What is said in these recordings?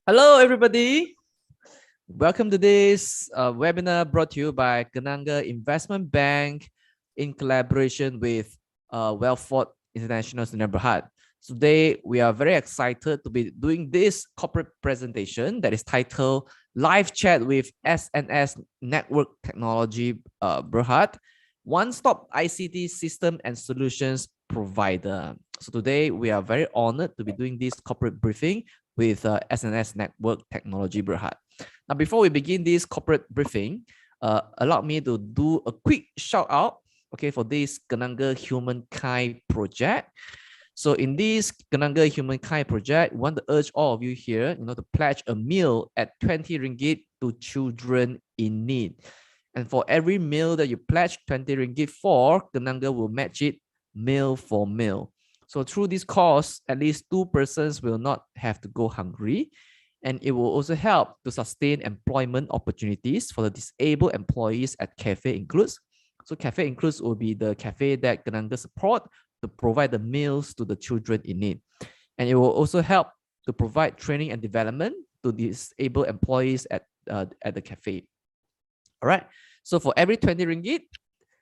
Hello, everybody. Welcome to this webinar brought to you by Kenanga Investment Bank in collaboration with Welford International Berhad. Today, we are very excited to be doing this corporate presentation that is titled Live Chat with SNS Network Technology Berhad, one-stop ICT system and solutions provider. So today, we are very honored to be doing this corporate briefing with SNS Network Technology Berhad. Now, before we begin this corporate briefing, allow me to do a quick shout out, okay, for this Kenanga Humankind project. So in this Kenanga Humankind project, we want to urge all of you here, to pledge a meal at 20 ringgit to children in need. And for every meal that you pledge 20 ringgit for, Kenanga will match it meal for meal. So through this cause, at least 2 persons will not have to go hungry. And it will also help to sustain employment opportunities for the disabled employees at Cafe Includes. So Cafe Includes will be the cafe that Kenanga support to provide the meals to the children in need. And it will also help to provide training and development to disabled employees at the cafe. All right. So for every 20 ringgit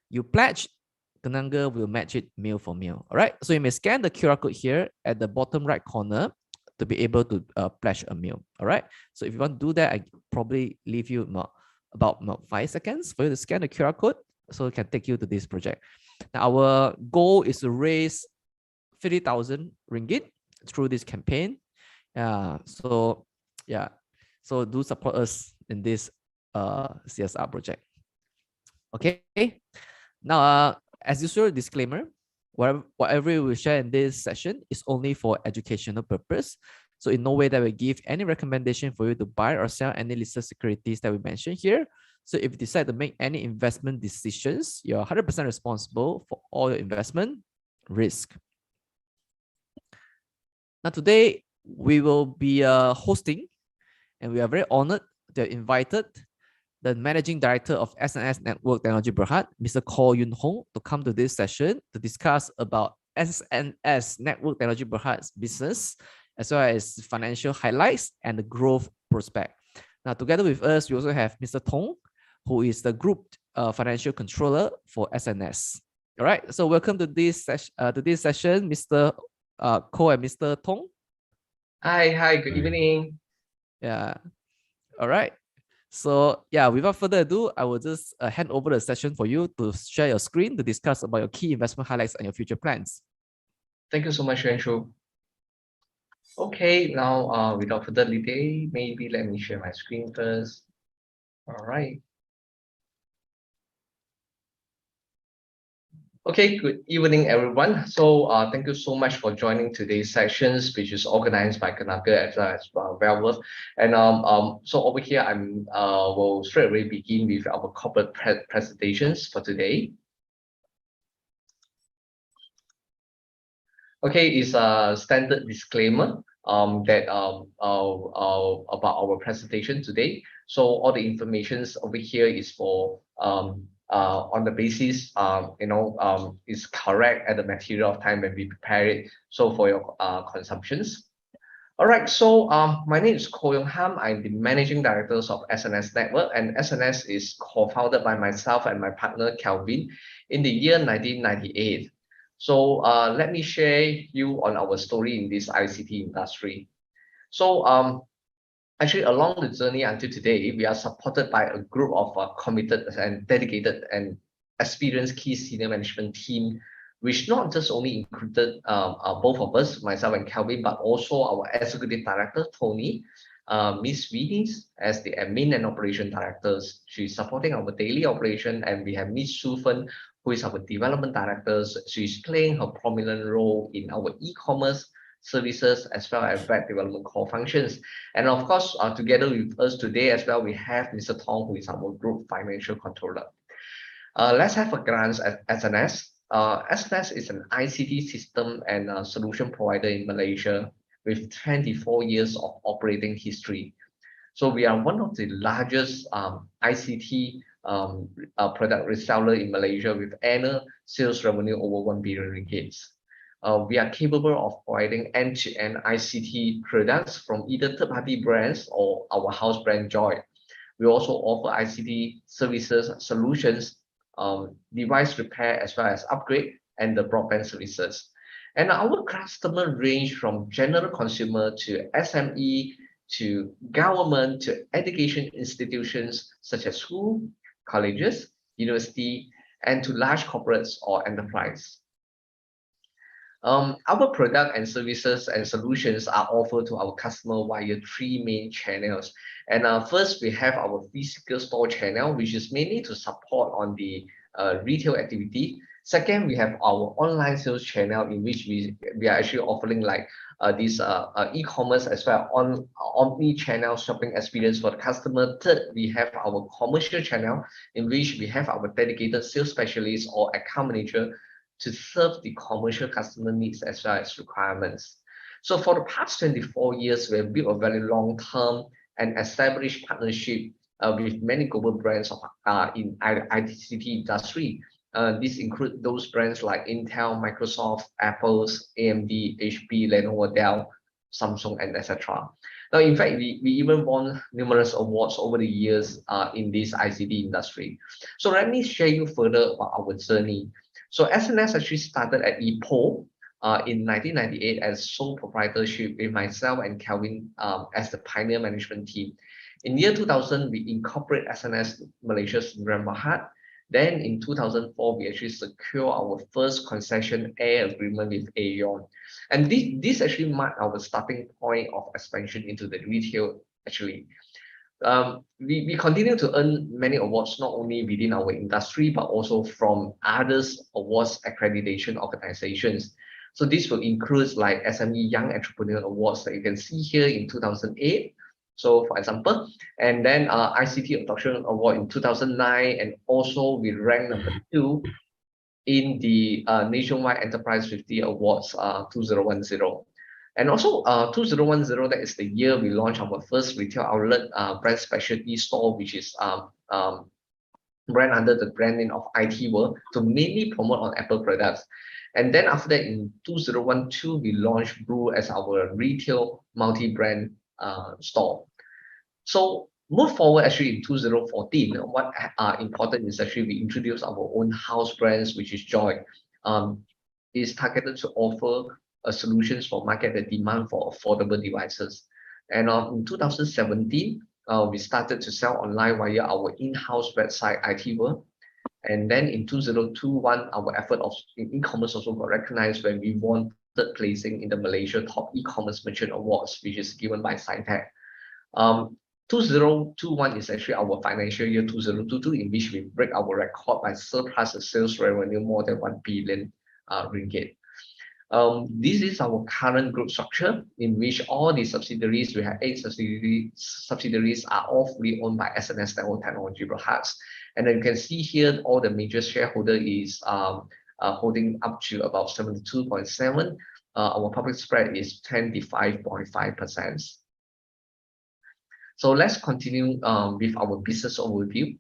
you pledge, Kenanga will match it meal for meal. All right. So you may scan the QR code here at the bottom right corner to be able to pledge a meal. All right. So if you want to do that, I probably leave you about 5 seconds for you to scan the QR code so it can take you to this project. Now, our goal is to raise 50,000 ringgit through this campaign. So do support us in this CSR project. Okay. Now, as usual, disclaimer, whatever we share in this session is only for educational purpose. So in no way that we give any recommendation for you to buy or sell any listed securities that we mentioned here. So if you decide to make any investment decisions, you're 100% responsible for all your investment risk. Now today, we will be hosting, and we are very honored to have invited the Managing Director of SNS Network Technology Berhad, Mr. Koh Yun Hong, to come to this session to discuss about SNS Network Technology Berhad's business, as well as financial highlights and the growth prospect. Now, together with us, we also have Mr. Tong, who is the Group Financial Controller for SNS. All right, so welcome to this session, Mr. Koh and Mr. Tong. Hi, good evening. Yeah, all right. So yeah, without further ado, I will just hand over the session for you to share your screen to discuss about your key investment highlights and your future plans. Thank you so much, Anshu. Okay, now without further delay, maybe let me share my screen first. All right. Okay, good evening, everyone. So thank you so much for joining today's sessions, which is organized by Kenanga as well as Velworth. And so over here, I'm will straight away begin with our corporate presentations for today. Okay, it's a standard disclaimer that about our presentation today. So all the information over here is for on the basis is correct at the material of time when we prepare it. So for your consumptions. All right, so my name is Koh Yong Ham. I'm the Managing Director of SNS Network, and SNS is co-founded by myself and my partner Kelvin in the year 1998. So let me share you on our story in this ICT industry. So actually along the journey until today, we are supported by a group of committed and dedicated and experienced key senior management team, which not just only included both of us, myself and Kelvin, but also our executive director, Tony, Miss Venus as the admin and operation directors. She's supporting our daily operation, and we have Miss Su Fen, who is our development director. She's playing her prominent role in our e-commerce services as well as web development core functions. And of course, together with us today as well, we have Mr. Tong, who is our group financial controller. Let's have a glance at SNS. SNS is an ICT system and solution provider in Malaysia with 24 years of operating history. So we are one of the largest ICT product reseller in Malaysia with annual sales revenue over 1 billion ringgit. we are capable of providing end-to-end ICT products from either third-party brands or our house brand Joy. We also offer ICT services, solutions, device repair, as well as upgrade and the broadband services. And our customer range from general consumer to SME to government to education institutions such as school, colleges, university, and to large corporates or enterprise. Our product and services and solutions are offered to our customer via three main channels. And first, we have our physical store channel, which is mainly to support on the retail activity. Second, we have our online sales channel, in which we are actually offering like this e-commerce as well on omni-channel shopping experience for the customer. Third, we have our commercial channel, in which we have our dedicated sales specialist or account manager to serve the commercial customer needs as well as requirements. So for the past 24 years, we have built a very long-term and established partnership with many global brands in ICT industry. These include those brands like Intel, Microsoft, Apple, AMD, HP, Lenovo, Dell, Samsung, and etc. Now, in fact, we even won numerous awards over the years in this ICT industry. So let me share you further about our journey. So SNS actually started at Ipoh in 1998 as sole proprietorship with myself and Kelvin as the pioneer management team. In year 2000, we incorporate SNS Malaysia's Berhad. Then in 2004, we actually secure our first concession air agreement with Aeon. And this actually marked our starting point of expansion into the retail actually. We continue to earn many awards, not only within our industry, but also from others awards accreditation organizations. So this will include like SME Young Entrepreneur Awards that you can see here in 2008. So for example, and then ICT Adoption Award in 2009, and also we ranked number 2 in the Nationwide Enterprise 50 Awards 2010. And also 2010, that is the year we launched our first retail outlet brand specialty store, which is brand under the brand name of IT World to mainly promote on Apple products. And then after that, in 2012, we launched Brew as our retail multi-brand store. So move forward actually in 2014, what important is actually we introduced our own house brands, which is Joy. Is targeted to offer solutions for market that demand for affordable devices. And in 2017, we started to sell online via our in-house website, IT World. And then in 2021, our effort of e-commerce also got recognized when we won third placing in the Malaysia Top E-commerce Merchant Awards, which is given by Sci-Tech. 2021 is actually our financial year 2022, in which we break our record by surpass the sales revenue more than 1 billion ringgit. This is our current group structure, in which all the subsidiaries, we have 8 subsidiaries are all fully owned by SNS Network Technology Berhad. And then you can see here all the major shareholder is holding up to about 72.7. Our public spread is 25.5%. So let's continue with our business overview.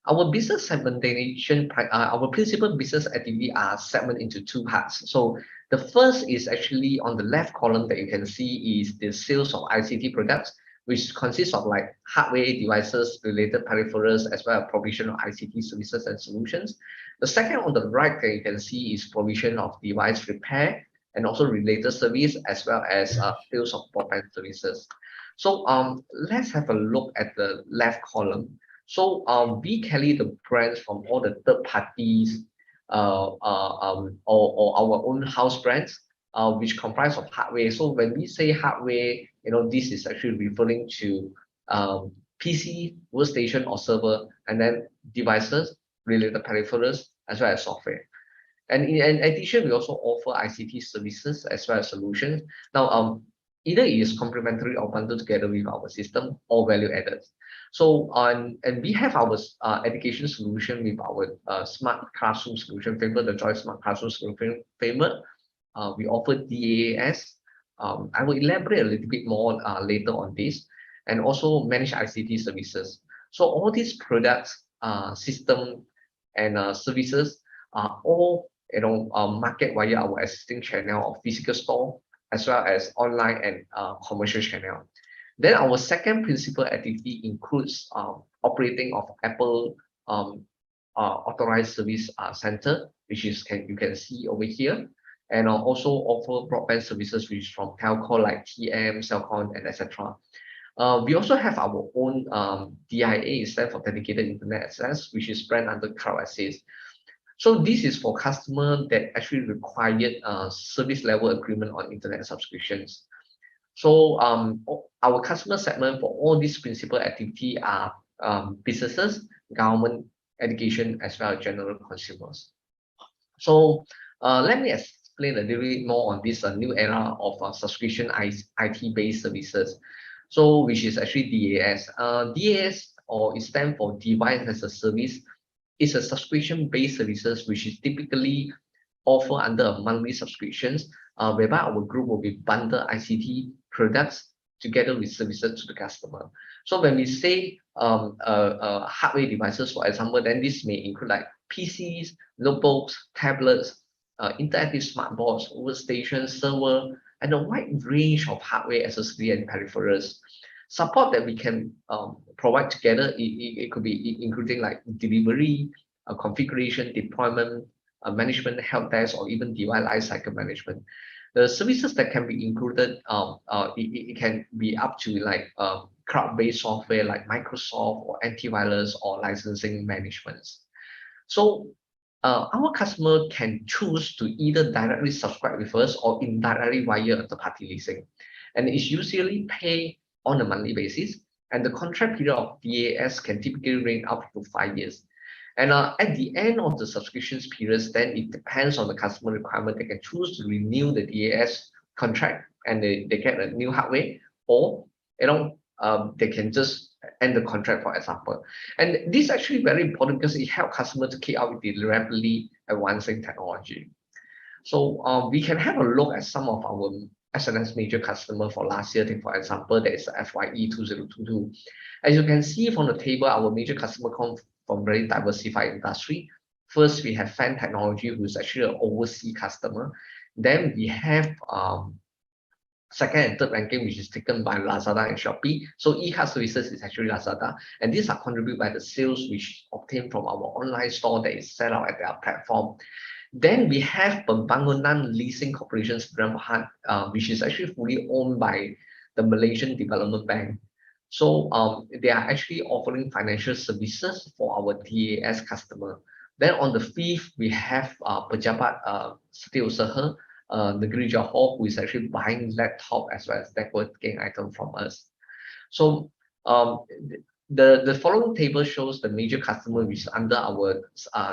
Our business segmentation, our principal business activity are segmented into 2 parts. So the first is actually on the left column that you can see is the sales of ICT products, which consists of like hardware, devices, related peripherals, as well as provision of ICT services and solutions. The second on the right that you can see is provision of device repair and also related service, as well as sales of broadband services. So let's have a look at the left column. So we carry the brands from all the third parties or our own house brands, which comprise of hardware. So when we say hardware, this is actually referring to PC, workstation or server, and then devices, related peripherals, as well as software. And in addition, we also offer ICT services as well as solutions. Now, either it is complementary or bundled together with our system or value added. So and we have our education solution with our smart classroom solution framework, the Joy Smart Classroom Solution Framework. We offer DaaS. I will elaborate a little bit more later on this, and also manage ICT services. So all these products, system, and services are all market via our existing channel of physical store as well as online and commercial channel. Then our second principal activity includes operating of Apple authorized service center, which is you can see over here, and also offer broadband services which is from telco like TM, Celcom, and etc. We also have our own DIA, stand for Dedicated Internet Access, which is brand under Cloud Access. So this is for customers that actually required service level agreement on internet subscriptions. So our customer segment for all these principal activity are businesses, government, education, as well as general consumers. So let me explain a little bit more on this new era of subscription IT-based services. So which is actually DaaS. DaaS, or it stands for Device as a Service, is a subscription-based services which is typically offered under a monthly subscriptions, whereby our group will be bundle ICT products together with services to the customer. So when we say hardware devices, for example, then this may include like PCs, notebooks, tablets, interactive smart boards, workstations, server, and a wide range of hardware accessories and peripherals. Support that we can provide together, it could be including like delivery, configuration, deployment, management, help desk, or even device lifecycle management. The services that can be included, it can be up to like cloud-based software like Microsoft or antivirus or licensing management. So our customer can choose to either directly subscribe with us or indirectly via third-party leasing. And it's usually paid on a monthly basis. And the contract period of DaaS can typically range up to 5 years. And at the end of the subscriptions periods, then it depends on the customer requirement. They can choose to renew the DaaS contract and they get a new hardware, or they can just end the contract, for example. And this is actually very important because it helps customers to keep up with the rapidly advancing technology. So we can have a look at some of our SNS major customer for last year. Take for example, there is FYE 2022. As you can see from the table, our major customer come from very diversified industry. First, we have Fan Technology, who is actually an overseas customer. Then we have second and third ranking, which is taken by Lazada and Shopee. So e-card services is actually Lazada, and these are contributed by the sales which obtained from our online store that is set out at their platform. Then we have Pembangunan Leasing Corporation's Berhad, which is actually fully owned by the Malaysian Development Bank. So they are actually offering financial services for our DaaS customer. Then on the fifth, we have Pejabat Setiausaha Negeri Johor, who is actually buying laptop as well as networking item from us. So the following table shows the major customer which is under our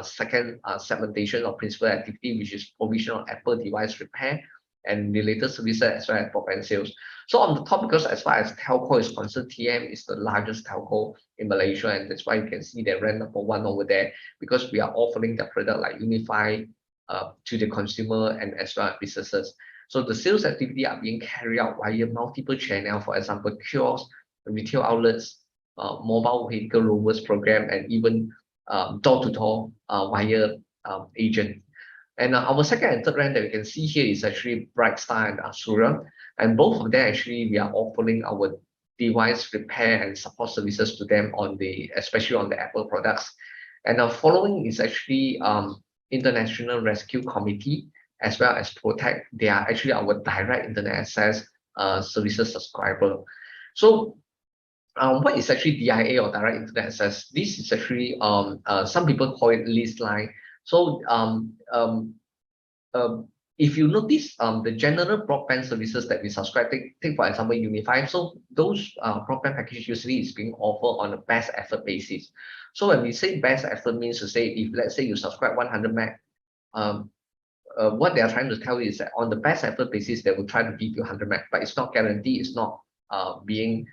second segmentation of principal activity, which is provision of Apple device repair and related services as well as broadband sales. So on the top, because as far as telco is concerned, TM is the largest telco in Malaysia, and that's why you can see they rank number 1 over there, because we are offering the product like Unify to the consumer and as well as businesses. So the sales activity are being carried out via multiple channels, for example, kiosks, retail outlets, mobile vehicle roamers program, and even door-to-door via agent. And our second and third brand that we can see here is actually Brightstar and Asura. And both of them actually we are offering our device repair and support services to them especially on the Apple products. And our following is actually International Rescue Committee as well as Protect. They are actually our direct internet access services subscriber. So what is actually DIA or direct internet access? This is actually some people call it lease line. So if you notice the general broadband services that we subscribe, take for example Unify. So those broadband packages usually is being offered on a best effort basis. So when we say best effort means to say, if let's say you subscribe 100 meg, what they are trying to tell you is that on the best effort basis, they will try to give you 100 meg, but it's not guaranteed. It's not being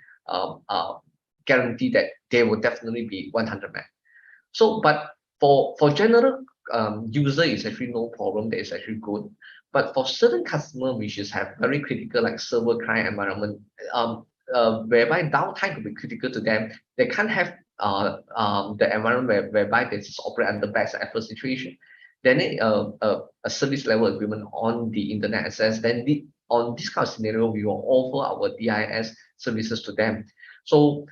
guaranteed that they will definitely be 100 meg. So, but for general user, it's actually no problem. That is actually good. But for certain customers, which is have very critical like server client environment, whereby downtime could be critical to them, they can't have the environment whereby they just operate under best effort situation. they need a service level agreement on the internet access. Then on this kind of scenario, we will offer our DIS services to them. So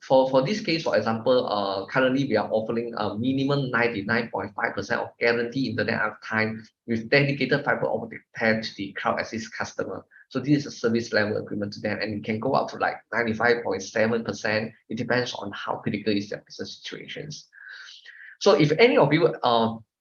for this case, for example, currently we are offering a minimum 99.5% of guaranteed internet uptime with dedicated fiber optic pair to the cloud access customer. So this is a service level agreement to them, and it can go up to like 95.7%. It depends on how critical is their business situations. So if any of you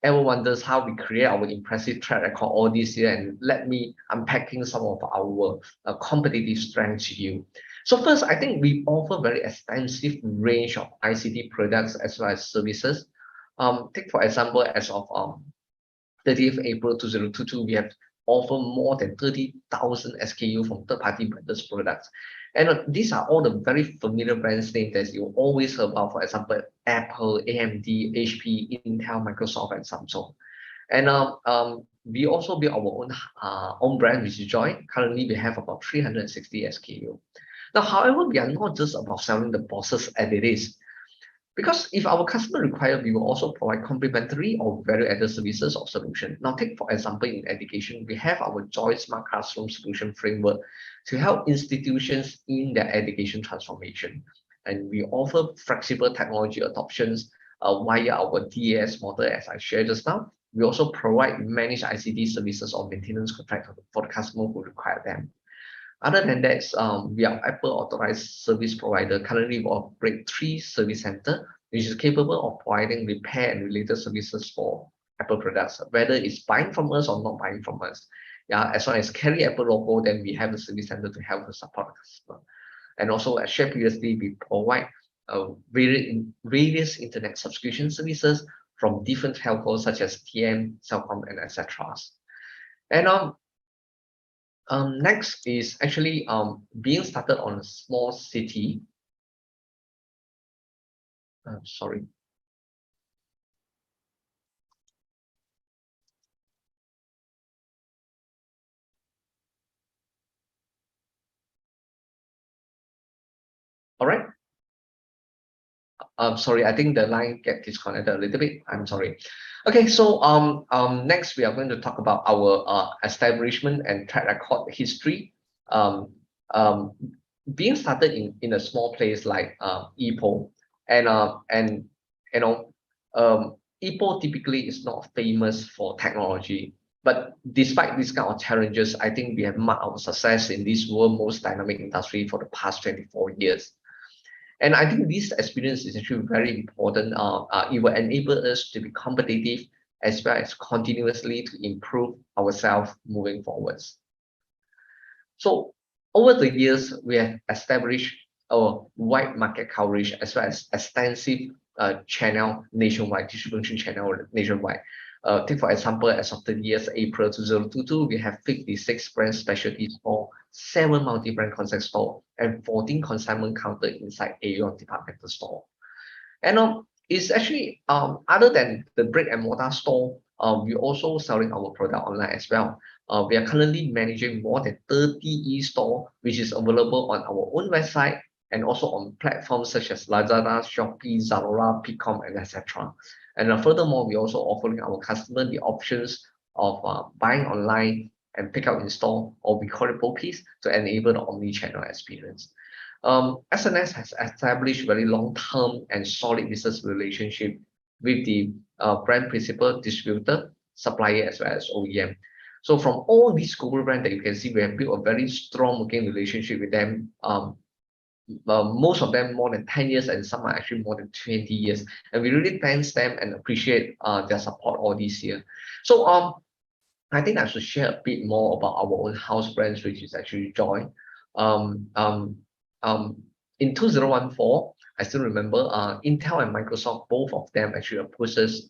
ever wonders how we create our impressive track record all this year, and let me unpacking some of our competitive strengths to you. So first, I think we offer very extensive range of ICT products as well as services. Take for example, as of 30th April 2022, we have offer more than 30,000 SKU from third-party branded products. And these are all the very familiar brands names that you always heard about, for example, Apple, AMD, HP, Intel, Microsoft, and Samsung. And we also build our own brand, which is Joy. Currently, we have about 360 SKU. Now, however, we are not just about selling the boxes as it is. Because if our customer require, we will also provide complementary or value-added services or solution. Now, take for example, in education, we have our Joy Smart Classroom Solution Framework to help institutions in their education transformation. And we offer flexible technology adoptions via our DaaS model, as I shared just now. We also provide managed ICT services or maintenance contract for the customer who require them. Other than that, we are Apple authorized service provider. Currently, we operate 3 service centers, which is capable of providing repair and related services for Apple products, whether it's buying from us or not buying from us. Yeah, as long as carry Apple logo, then we have a service center to help to support the customer. And also, as shared previously, we provide various internet subscription services from different telcos such as TM, Celcom, and etc. And next is actually being started on a small city. Sorry. All right. Sorry, I think the line get disconnected a little bit. I'm sorry. Okay, so next we are going to talk about our establishment and track record history. Being started in a small place like Ipoh, and you know, Ipoh typically is not famous for technology. But despite these kind of challenges, I think we have marked our success in this world's most dynamic industry for the past 24 years. And I think this experience is actually very important. It will enable us to be competitive as well as continuously to improve ourselves moving forwards. So over the years, we have established a wide market coverage as well as extensive channel nationwide, distribution channel nationwide. Take for example, as of the year April 2022, we have 56 brand specialty store, 7 multi-brand concept store, and 14 consignment counter inside Aeon departmental store. And it's actually other than the brick and mortar store, we're also selling our product online as well. We are currently managing more than 30 e-store, which is available on our own website and also on platforms such as Lazada, Shopee, Zalora, Picom, and etc. And furthermore, we also offering our customer the options of buying online and pick up in store, or we call it BOPIS, to enable the omni-channel experience. SNS has established very long-term and solid business relationship with the brand principal, distributor, supplier, as well as OEM. So from all these global brands that you can see, we have built a very strong working relationship with them. Most of them more than 10 years, and some are actually more than 20 years. And we really thank them and appreciate their support all these years. So I think I should share a bit more about our own house brands, which is actually Joy. In 2014, I still remember Intel and Microsoft, both of them actually approached us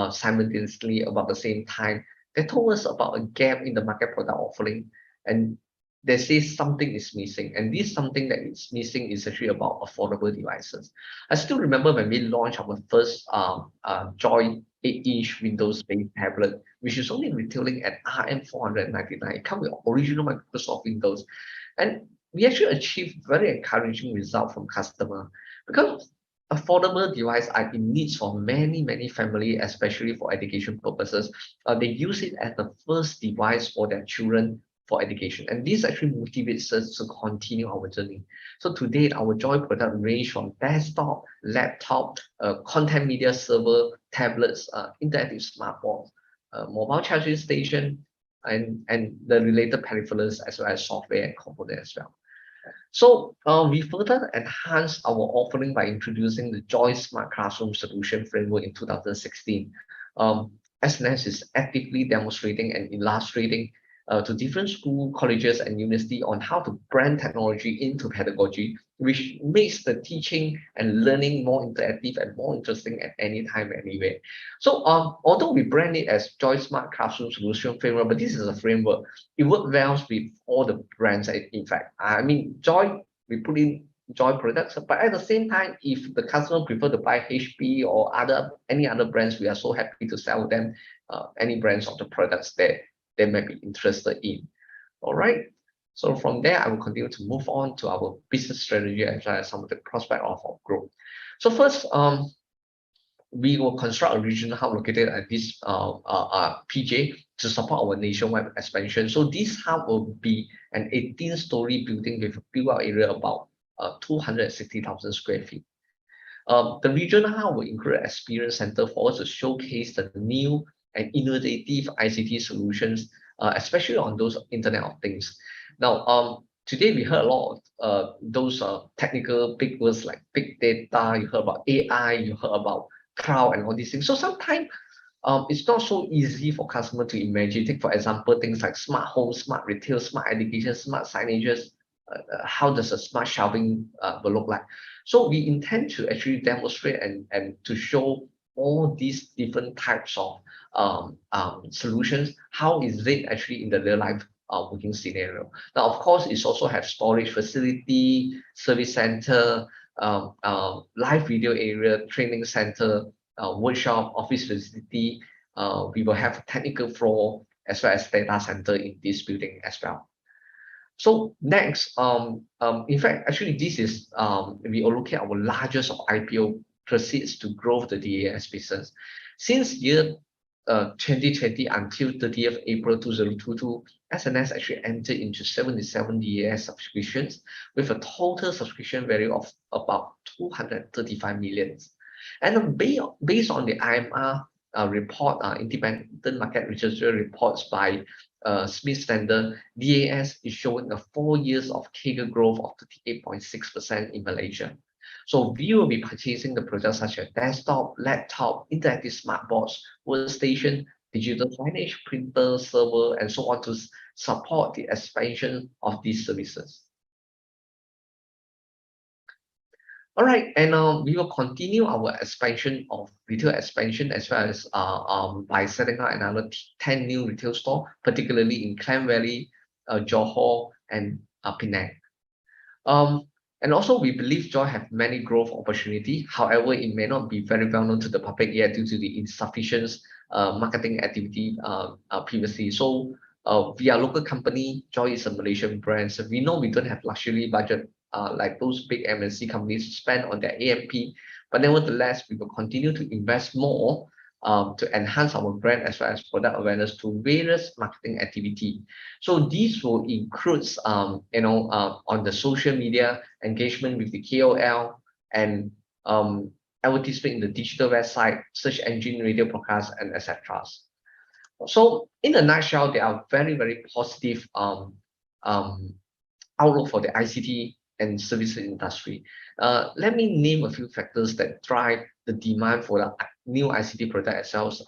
simultaneously about the same time. They told us about a gap in the market product offering, and they say something is missing, and this something that is missing is actually about affordable devices. I still remember when we launched our first Joy 8-inch Windows-based tablet, which is only retailing at RM499. It comes with original Microsoft Windows, and we actually achieved very encouraging result from customer, because affordable devices are in needs for many family, especially for education purposes. They use it as the first device for their children for education, and this actually motivates us to continue our journey. So to date, our Joy product range from desktop, laptop, content media server, tablets, interactive smartboards, mobile charging station, and the related peripherals, as well as software and components as well. So we further enhanced our offering by introducing the Joy Smart Classroom Solution Framework in 2016. SNS is actively demonstrating and illustrating to different school, colleges, and university on how to brand technology into pedagogy, which makes the teaching and learning more interactive and more interesting at any time, anywhere. So although we brand it as Joy Smart Classroom Solution Framework, but this is a framework. It works well with all the brands. In fact, I mean, Joy, we put in Joy products, but at the same time, if the customer prefer to buy HP or any other brands, we are so happy to sell them any brands of the products that they might be interested in. All right. So from there, I will continue to move on to our business strategy as well as some of the prospect of our growth. So first, we will construct a regional hub located at this PJ to support our nationwide expansion. So this hub will be an 18-story building with a built-out area about 260,000 square feet. The regional hub will include an experience center for us to showcase the new and innovative ICT solutions, especially on those Internet of Things. Now, today we heard a lot of those technical big words like big data. You heard about AI. You heard about cloud and all these things. So sometimes it's not so easy for customer to imagine. Take for example things like smart home, smart retail, smart education, smart signages. How does a smart shelving will look like? So we intend to actually demonstrate and to show all these different types of solutions. How is it actually in the real life working scenario? Now, of course, it also has storage facility, service center, live video area, training center, workshop, office facility. We will have a technical floor as well as data center in this building as well. So next, in fact, actually this is, we are looking at our largest of IPO proceeds to grow the DaaS business. Since year 2020 until 30th April 2022, SNS actually entered into 77 DaaS subscriptions with a total subscription value of about 235 million. And based on the IMR report, independent market research reports by Smith Standard, DaaS is showing a 4 years of CAGR growth of 38.6% in Malaysia. So we will be purchasing the products such as desktop, laptop, interactive smart boards, workstation, digital signage, printer, server, and so on to support the expansion of these services. All right, and we will continue our expansion of retail expansion as well as by setting up another 10 new retail stores, particularly in Klang Valley, Johor, and Penang. And also, we believe Joy have many growth opportunity. However, it may not be very well known to the public yet due to the insufficient marketing activity previously. So we are a local company. Joy is a Malaysian brand. So we know we don't have luxury budget like those big MNC companies spend on their AMP. But nevertheless, we will continue to invest more to enhance our brand as well as product awareness to various marketing activity. So these will include, on the social media engagement with the KOL and advertisement in the digital website, search engine, radio broadcast, and etc. So in a nutshell, there are very positive outlook for the ICT and services industry. Let me name a few factors that drive the demand for the new ICT product as well as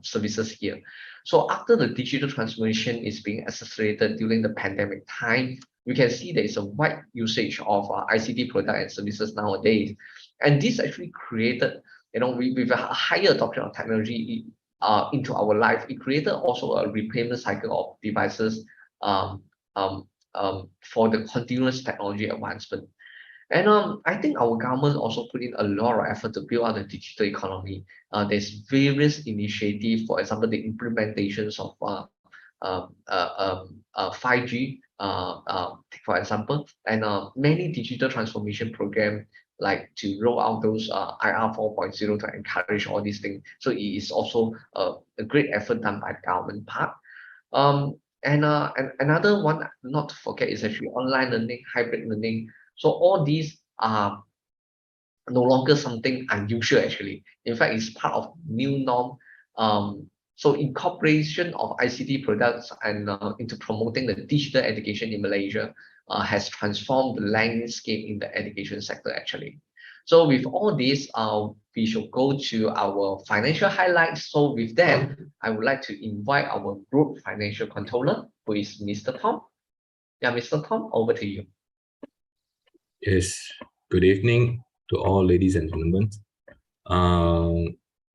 services here. So after the digital transformation is being accelerated during the pandemic time, we can see there is a wide usage of ICT product and services nowadays. And this actually created, with a higher adoption of technology into our life, it created also a repayment cycle of devices for the continuous technology advancement. And I think our government also put in a lot of effort to build out the digital economy. There's various initiatives, for example, the implementations of 5G take for example, and many digital transformation program like to roll out those IR 4.0 to encourage all these things. So it is also a great effort done by the government part. And another one not to forget is actually online learning, hybrid learning. So all these are no longer something unusual actually. In fact, it's part of new norm. So incorporation of ICT products and into promoting the digital education in Malaysia has transformed the landscape in the education sector actually. So with all this, we should go to our financial highlights. So with that, I would like to invite our group financial controller, who is Mr. Tom. Yeah, Mr. Tom, over to you. Yes, good evening to all ladies and gentlemen.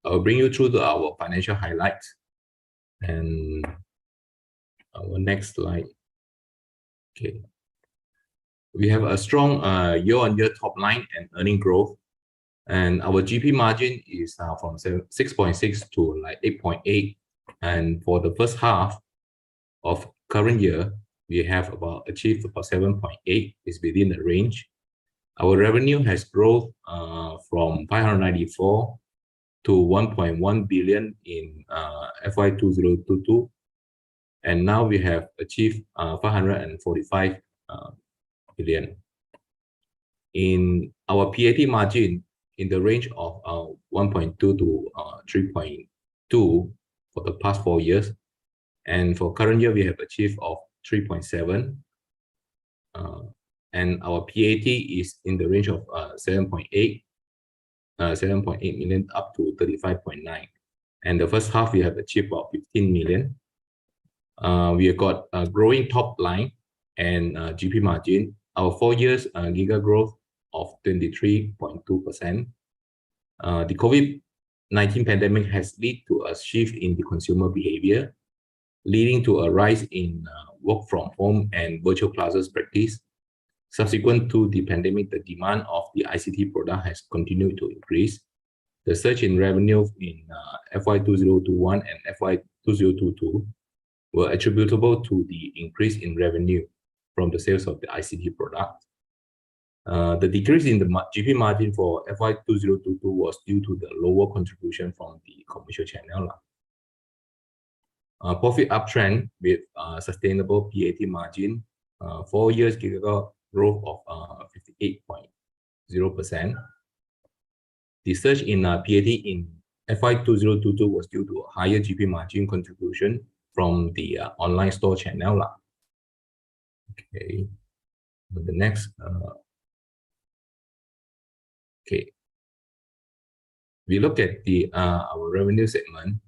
I'll bring you through our financial highlights and our next slide. Okay, we have a strong year-on-year top line and earning growth, and our GP margin is from 6.6 to like 8.8, and for the first half of current year, we have achieved about 7.8, is within the range. Our revenue has grown from 594 to 1.1 billion in FY 2022, and now we have achieved 545 billion. In our PAT margin in the range of 1.2 to 3.2 for the past 4 years, and for current year we have achieved of 3.7. And our PAT is in the range of 7.8 million up to 35.9. And the first half we have achieved about 15 million. We have got a growing top line and GP margin. Our 4 years giga growth of 23.2%. The COVID-19 pandemic has led to a shift in the consumer behavior, leading to a rise in work from home and virtual classes practice. Subsequent to the pandemic, the demand of the ICT product has continued to increase. The surge in revenue in FY 2021 and FY 2022 were attributable to the increase in revenue from the sales of the ICT product. The decrease in the GP margin for FY 2022 was due to the lower contribution from the commercial channel. Profit uptrend with sustainable PAT margin, 4 years giga growth of 58.0%. The surge in PAT in FY 2022 was due to a higher GP margin contribution from the online store channel. Okay, the next. Okay, we look at the our revenue segment.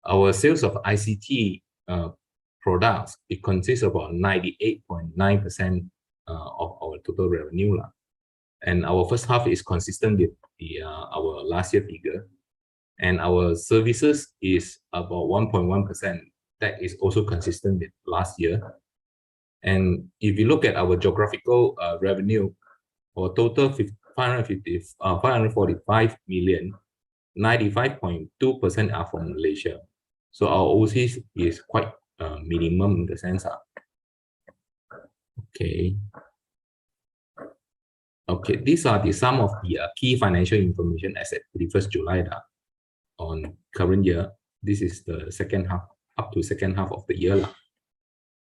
Our sales of ICT products, it consists of about 98.9% of our total revenue. And our first half is consistent with our last year figure. And our services is about 1.1%. That is also consistent with last year. And if you look at our geographical revenue, our total 545 million, 95.2% are from Malaysia. So our overseas is quite minimum in the sense. Okay. Okay, these are some of the key financial information as at 31st July on current year. This is the second half, up to second half of the year.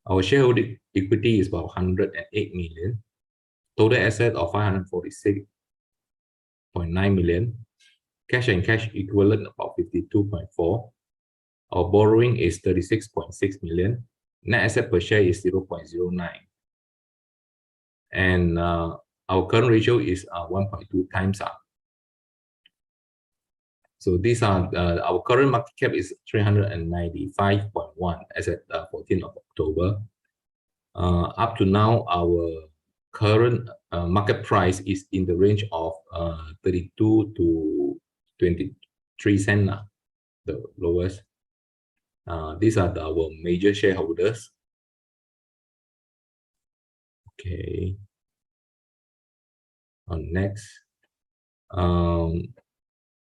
Our shareholder equity is about 108 million. Total asset of 546.9 million. Cash and cash equivalent about 52.4. Our borrowing is 36.6 million. Net asset per share is 0.09. And our current ratio is 1.2 times. So these are our current market cap is 395.1 as at 14th of October. Up to now, our current market price is in the range of 32 to 23 cents, the lowest. These are our major shareholders. Okay. Next.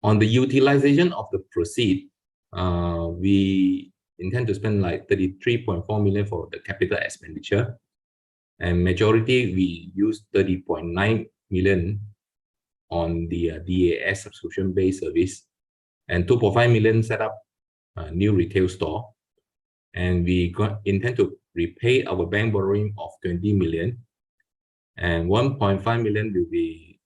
On the utilization of the proceed, we intend to spend like 33.4 million for the capital expenditure. And majority, we use 30.9 million on the DaaS subscription-based service, and 2.5 million set up a new retail store. And we intend to repay our bank borrowing of 20 million, and 1.5 million will be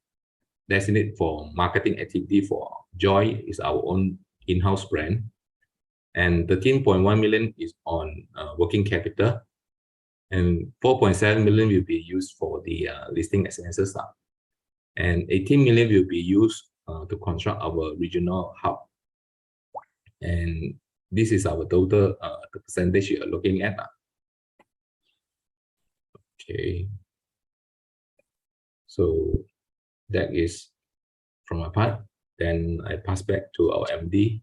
designated for marketing activity for Joy, is our own in-house brand, and 13.1 million is on working capital, and 4.7 million will be used for the listing expenses, and 18 million will be used to construct our regional hub. And this is our total the percentage you are looking at. Okay, so that is from my part. Then I pass back to our MD.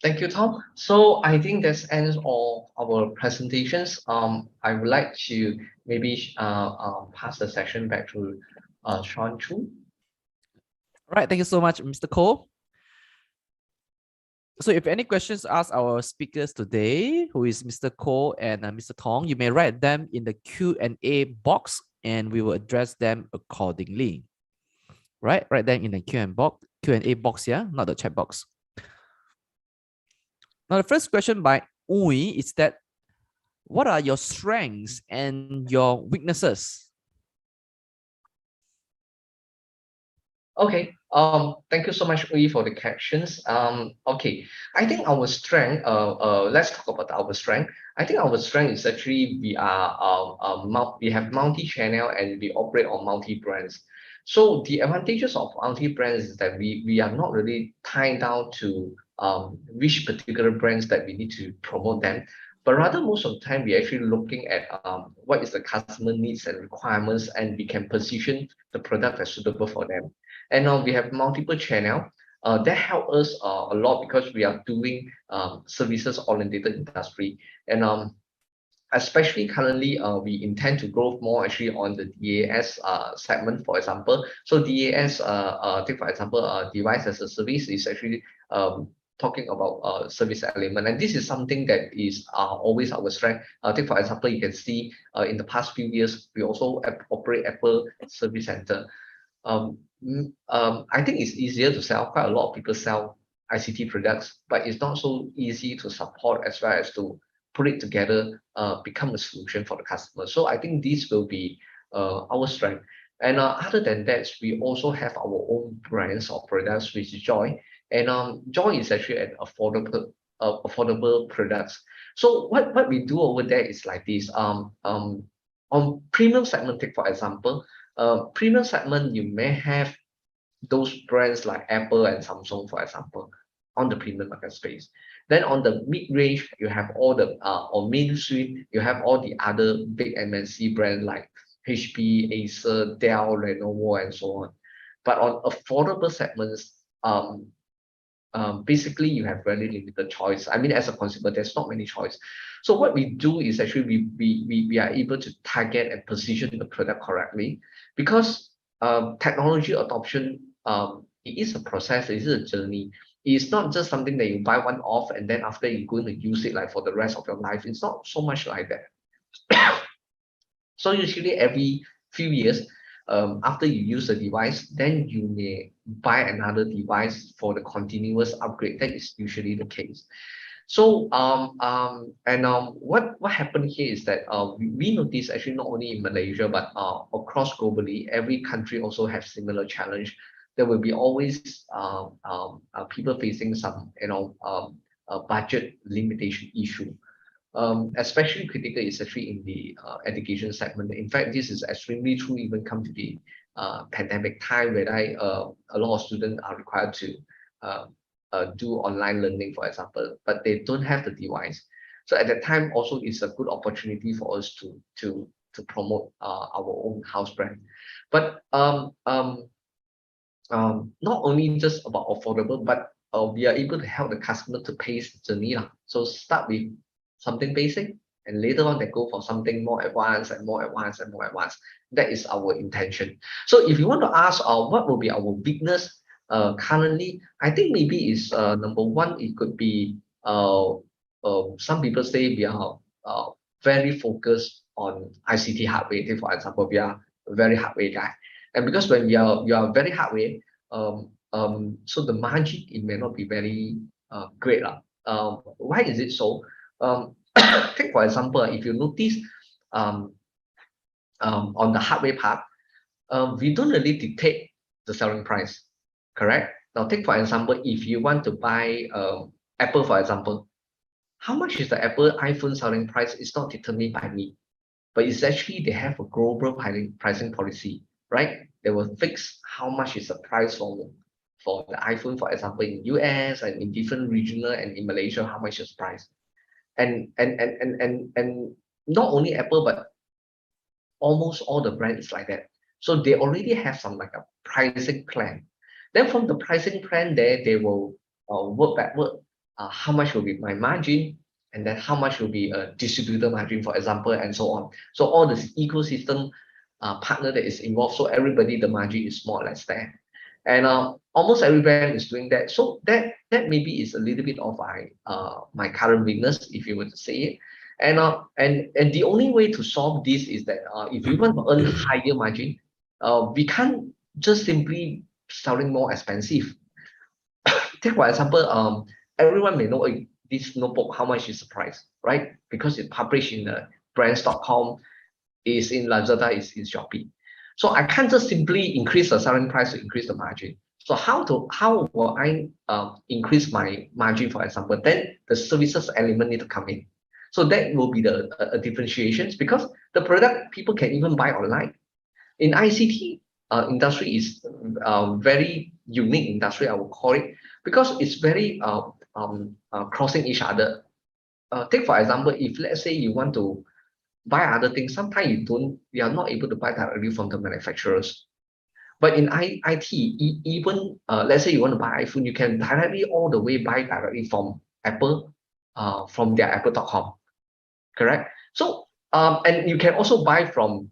Thank you, Tom. So I think that ends all our presentations. I would like to maybe pass the session back to Sean Chu. All right, thank you so much, Mr. Cole. So if any questions, ask our speakers today, who is Mr. Cole and Mr. Tong, you may write them in the Q&A box and we will address them accordingly. Right, write them in the Q&A box, yeah, not the chat box. Now, the first question by Ui is that, what are your strengths and your weaknesses? Okay, thank you so much, Ui, for the captions. Okay, I think our strength, let's talk about our strength. I think our strength is actually we have multi-channel and we operate on multi-brands. So the advantages of multi-brands is that we are not really tied down to which particular brands that we need to promote them, but rather most of the time we're actually looking at what is the customer needs and requirements, and we can position the product as suitable for them. And now we have multiple channels that help us a lot because we are doing services oriented industry, and especially currently we intend to grow more actually on the DaaS segment, for example. So DaaS, take for example, device as a service is actually talking about service element, and this is something that is always our strength. Take for example, you can see in the past few years we also operate Apple Service Center. I think it's easier to sell. Quite a lot of people sell ICT products, but it's not so easy to support as well as to put it together, become a solution for the customer. So I think this will be our strength. And other than that, we also have our own brands of products, which is Joy. And Joy is actually an affordable products. So what we do over there is like this. On premium segment, take for example, premium segment, you may have those brands like Apple and Samsung, for example, on the premium market space. Then on the mid-range, you have all the or mainstream, you have all the other big MNC brands like HP, Acer, Dell, Lenovo, and so on. But on affordable segments, basically you have very limited choice. I mean, as a consumer, there's not many choice. So what we do is actually we are able to target and position the product correctly, because technology adoption, it is a process, it is a journey. It's not just something that you buy one off and then after you're going to use it like for the rest of your life. It's not so much like that. So usually every few years, after you use the device, then you may buy another device for the continuous upgrade. That is usually the case. So what happened here is that we notice actually not only in Malaysia but across globally, every country also have similar challenge. There will be always people facing some budget limitation issue. Especially critical is actually in the education segment. In fact, this is extremely true even come to the pandemic time, where a lot of students are required to do online learning, for example, but they don't have the device. So at that time also it's a good opportunity for us to promote our own house brand. But not only just about affordable, but we are able to help the customer to pace the journey. So start with something basic, and later on they go for something more advanced and more advanced and more advanced. That is our intention. So if you want to ask what will be our weakness, currently, I think maybe is number one, it could be some people say we are very focused on ICT hardware. Take for example, we are a very hardware guy. And because when you are very hardware, so the margin, it may not be very great. Why is it so? Take for example, if you notice on the hardware part, we don't really dictate the selling price, correct? Now, take for example, if you want to buy Apple, for example, how much is the Apple iPhone selling price is not determined by me, but it's actually they have a global pricing policy, right? They will fix how much is the price for the iPhone, for example, in US and in different regional and in Malaysia, how much is the price? And not only Apple, but almost all the brands like that. So they already have some like a pricing plan. Then from the pricing plan there, they will work backward. How much will be my margin, and then how much will be a distributor margin, for example, and so on. So all this ecosystem partner that is involved, so everybody, the margin is more or less there. And almost every brand is doing that. So that maybe is a little bit of my current weakness, if you were to say it. And the only way to solve this is that if we want to earn higher margin, we can't just simply selling more expensive. Take for example, everyone may know this notebook, how much is the price, right? Because it's published in the brands.com, is in Lazada, is in Shopee. So I can't just simply increase the selling price to increase the margin. So how will I increase my margin, for example? Then the services element need to come in. So that will be the differentiations, because the product people can even buy online. In ICT industry is very unique industry, I would call it, because it's very crossing each other. Take for example, if let's say you want to buy other things, sometimes you are not able to buy directly from the manufacturers. But in IT, even let's say you want to buy iPhone, you can directly all the way buy directly from Apple, from their apple.com, correct? So and you can also buy from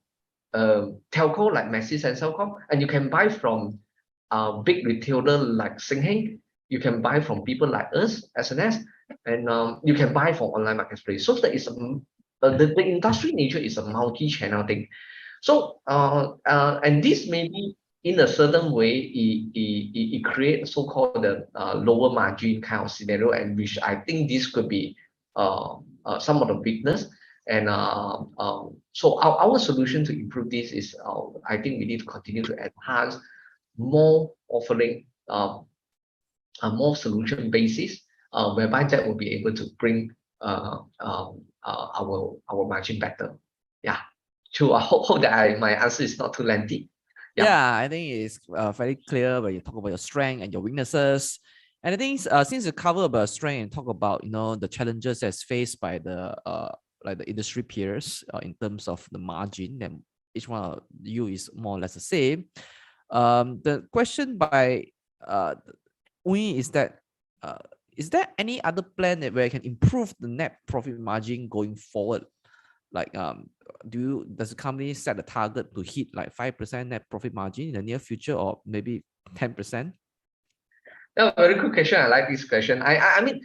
telco like Maxis and Celcom, and you can buy from big retailer like Singheng. You can buy from people like us, SNS, and you can buy from online marketplace. So that is the industry nature is a multi-channel thing. So and this maybe in a certain way it creates so-called the lower margin kind of scenario, and which I think this could be some of the weakness. And so our solution to improve this is I think we need to continue to enhance more offering, a more solution basis, whereby that will be able to bring our margin better. Yeah. So I hope that my answer is not too lengthy. Yeah, I think it's very clear when you talk about your strength and your weaknesses. And I think since you cover about strength and talk about the challenges that's faced by the like the industry peers in terms of the margin, and each one of you is more or less the same. The question by Ui is that is there any other plan where you can improve the net profit margin going forward? Like does the company set a target to hit like 5% net profit margin in the near future, or maybe 10%? No, very good question. I like this question. I mean,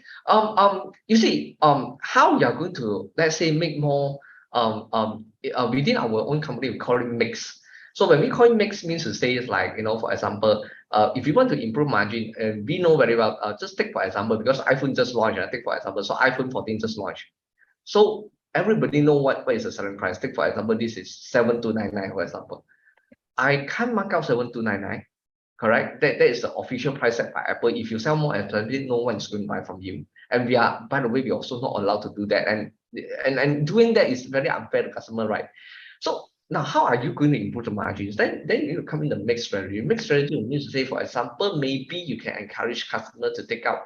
you see, how you're going to, let's say, make more within our own company, we call it mix. So when we call it mix, means to say is like, for example, if you want to improve margin, and we know very well, just take for example, because iPhone just launched, take for example, so iPhone 14 just launched. So everybody know what is the selling price. Take for example, this is 7299, for example. I can't mark out 7299. Correct. That is the official price set by Apple. If you sell more expensive, no one is going to buy from you. And we are, by the way, we also not allowed to do that. And doing that is very unfair to customer, right? So now, how are you going to improve the margins? Then you need to come in the mixed strategy. Mixed strategy means to say, for example, maybe you can encourage customer to take out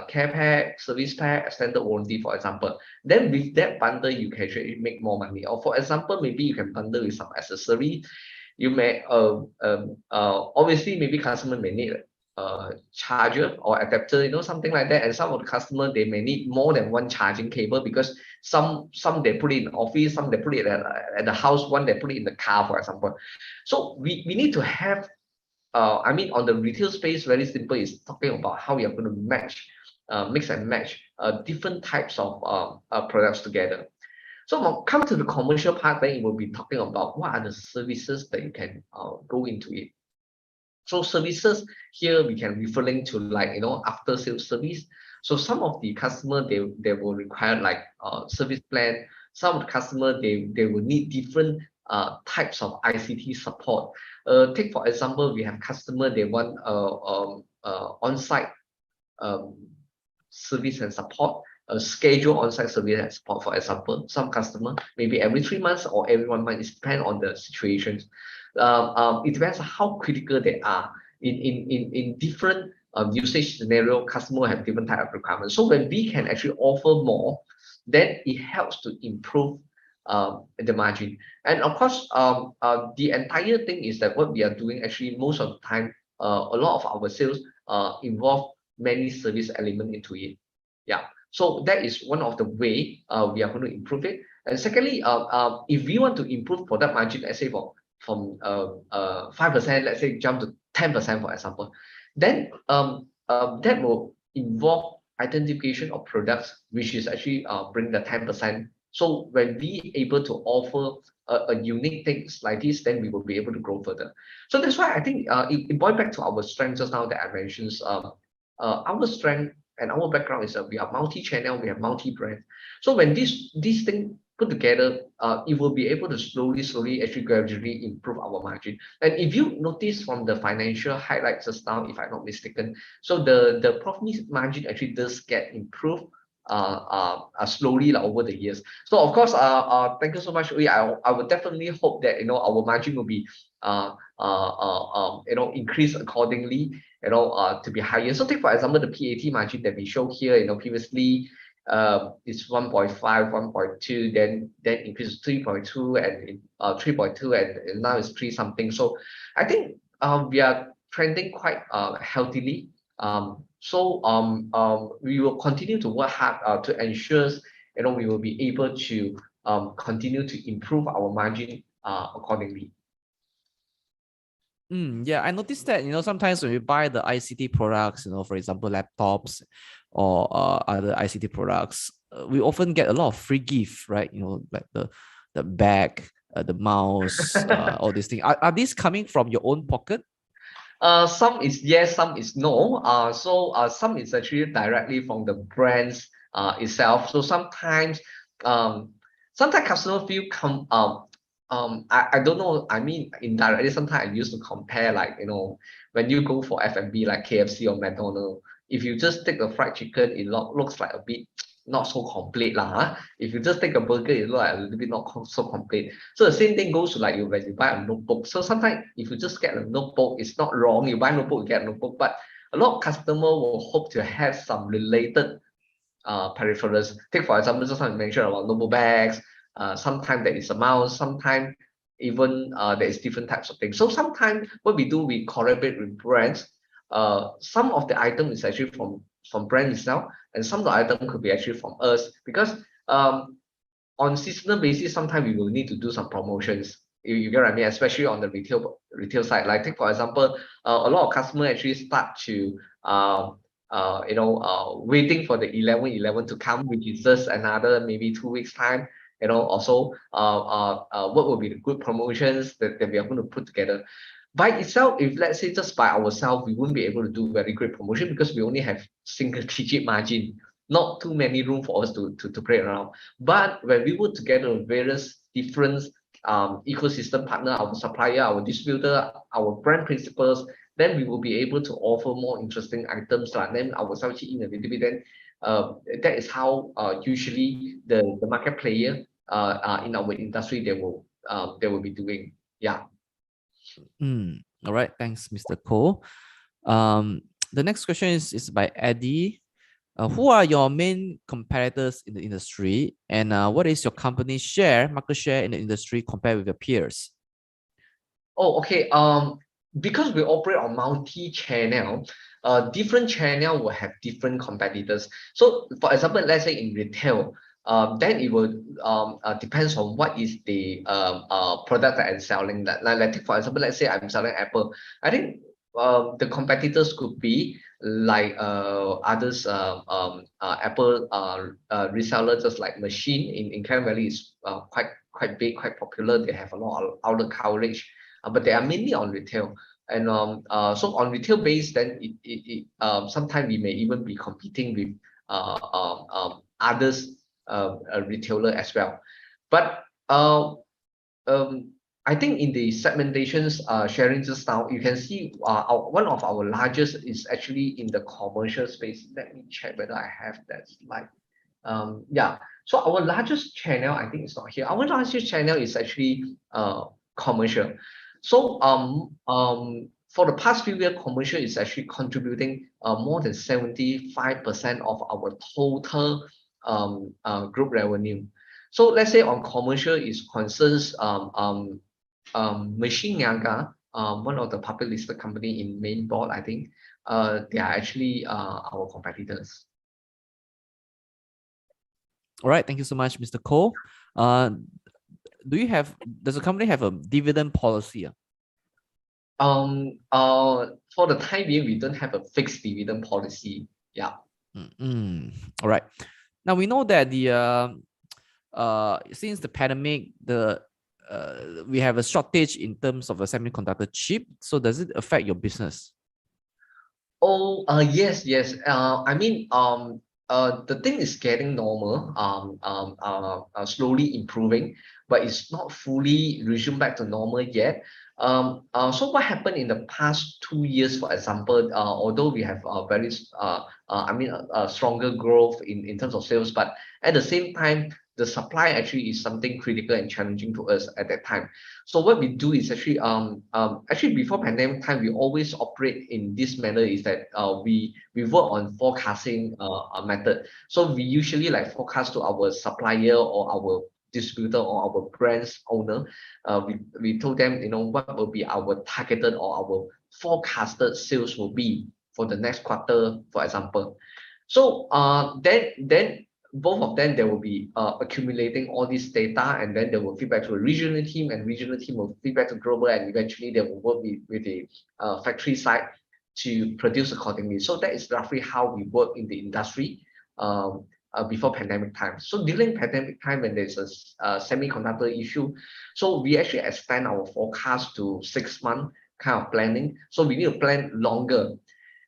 care pack, service pack, extended warranty, for example. Then with that bundle, you can actually make more money. Or for example, maybe you can bundle with some accessory. You may obviously maybe customer may need a charger or adapter, something like that. And some of the customer, they may need more than one charging cable, because some they put it in office, some they put it at the house, one they put it in the car, for example. So we need to have I mean, on the retail space, very simple, is talking about how we are going to match, mix and match different types of products together. So when it comes to the commercial part, then it will be talking about what are the services that you can go into it. So services here we can referring to, like, after sales service. So some of the customer, they will require like service plan. Some of the customer, they will need different types of ICT support. Take for example, we have customer, they want on-site service and support, a schedule on-site service and support. For example, some customer maybe every 3 months or every 1 month. It depends on the situations. It depends on how critical they are. In different usage scenario, customer have different type of requirements. So when we can actually offer more, then it helps to improve the margin. And of course, the entire thing is that what we are doing, actually most of the time, a lot of our sales involve many service element into it. Yeah, so that is one of the way we are going to improve it. And secondly, if we want to improve product margin, let's say from 5%, let's say jump to 10%, for example, then that will involve identification of products, which is actually bring the 10%. So when we able to offer a unique things like this, then we will be able to grow further. So that's why I think it boils back to our strength just now that I mentioned. Our strength and our background is that we are multi-channel, we have multi-brand. So when these things put together, it will be able to slowly, actually gradually improve our margin. And if you notice from the financial highlights just now, if I'm not mistaken, so the profit margin actually does get improved slowly over the years. So of course, thank you so much. I would definitely hope that our margin will be increase accordingly, to be higher. So take for example the PAT margin that we show here, previously it's 1.5, 1.2, then increase 3.2 and 3.2, and now it's 3 something. So I think we are trending quite healthily. We will continue to work hard to ensure we will be able to continue to improve our margin accordingly. Yeah, I noticed that sometimes when we buy the ICT products, for example laptops or other ICT products, we often get a lot of free gift, right? Like the bag, the mouse, all these things. Are these coming from your own pocket? Some is yes, some is no. Some is actually directly from the brands itself. So sometimes customers feel I don't know. I mean, indirectly, sometimes I used to compare, like, when you go for F&B like KFC or McDonald's, if you just take the fried chicken, it looks like a bit not so complete lah. If you just take a burger, it looks like a little bit not so complete. So the same thing goes to like when you buy a notebook. So sometimes if you just get a notebook, it's not wrong. You buy a notebook, you get a notebook, but a lot of customers will hope to have some related peripherals. Take for example, just like I mentioned about notebook bags. Sometimes there is a mouse, sometimes even there is different types of things. So sometimes what we do, we collaborate with brands. Some of the item is actually from brand itself, and some of the item could be actually from us, because on seasonal basis, sometimes we will need to do some promotions. You get what I mean? Especially on the retail side. Like take for example, a lot of customers actually start to waiting for the 11/11 to come, which is just another maybe 2 weeks time. Also what will be the good promotions that we are going to put together. By itself, if let's say just by ourselves, we wouldn't be able to do very great promotion, because we only have single digit margin, not too many room for us to play around. But when we put together various different ecosystem partner, our supplier, our distributor, our brand principals, then we will be able to offer more interesting items, then ourselves in a little bit. Then that is how usually the market player in our industry they will be doing. Yeah. All right, thanks, Mr. Koh. The next question is by Eddie. Who are your main competitors in the industry, and what is your company's market share in the industry compared with your peers? Oh, okay. Because we operate on multi-channel, different channel will have different competitors. So for example, let's say in retail, then it will depends on what is the product that I'm selling. Like for example, let's say I'm selling Apple. I think the competitors could be like others, Apple resellers, just like Machine in Klang Valley is quite big, quite popular. They have a lot of outlet coverage, but they are mainly on retail. And so on retail base, then sometimes we may even be competing with others retailer as well. But I think in the segmentations sharing just now, you can see one of our largest is actually in the commercial space. Let me check whether I have that slide. Yeah, so our largest channel, I think it's not here. Our largest channel is actually commercial. So for the past few years, commercial is actually contributing more than 75% of our total group revenue. So let's say on commercial is concerns Machine Niaga, one of the public listed company in main board, I think they are actually our competitors. All right, thank you so much, Mr. Koh. Does the company have a dividend policy? For the time being, we don't have a fixed dividend policy. Yeah. All right. Now we know that since the pandemic, we have a shortage in terms of a semiconductor chip. So does it affect your business? Oh, yes. I mean, the thing is getting normal, slowly improving, but it's not fully resumed back to normal yet. So what happened in the past 2 years, for example, although we have a stronger growth in terms of sales, but at the same time, the supply actually is something critical and challenging to us at that time. So what we do is actually before pandemic time, we always operate in this manner, is that we work on forecasting method. So we usually like forecast to our supplier or our distributor or our brand's owner. We told them, what will be our targeted or our forecasted sales will be for the next quarter, for example. So then both of them, they will be accumulating all this data, and then they will feedback to a regional team, and regional team will feedback to global, and eventually they will work with the factory side to produce accordingly. So that is roughly how we work in the industry before pandemic time. So during pandemic time, when there's a semiconductor issue, so we actually expand our forecast to 6 month kind of planning. So we need to plan longer.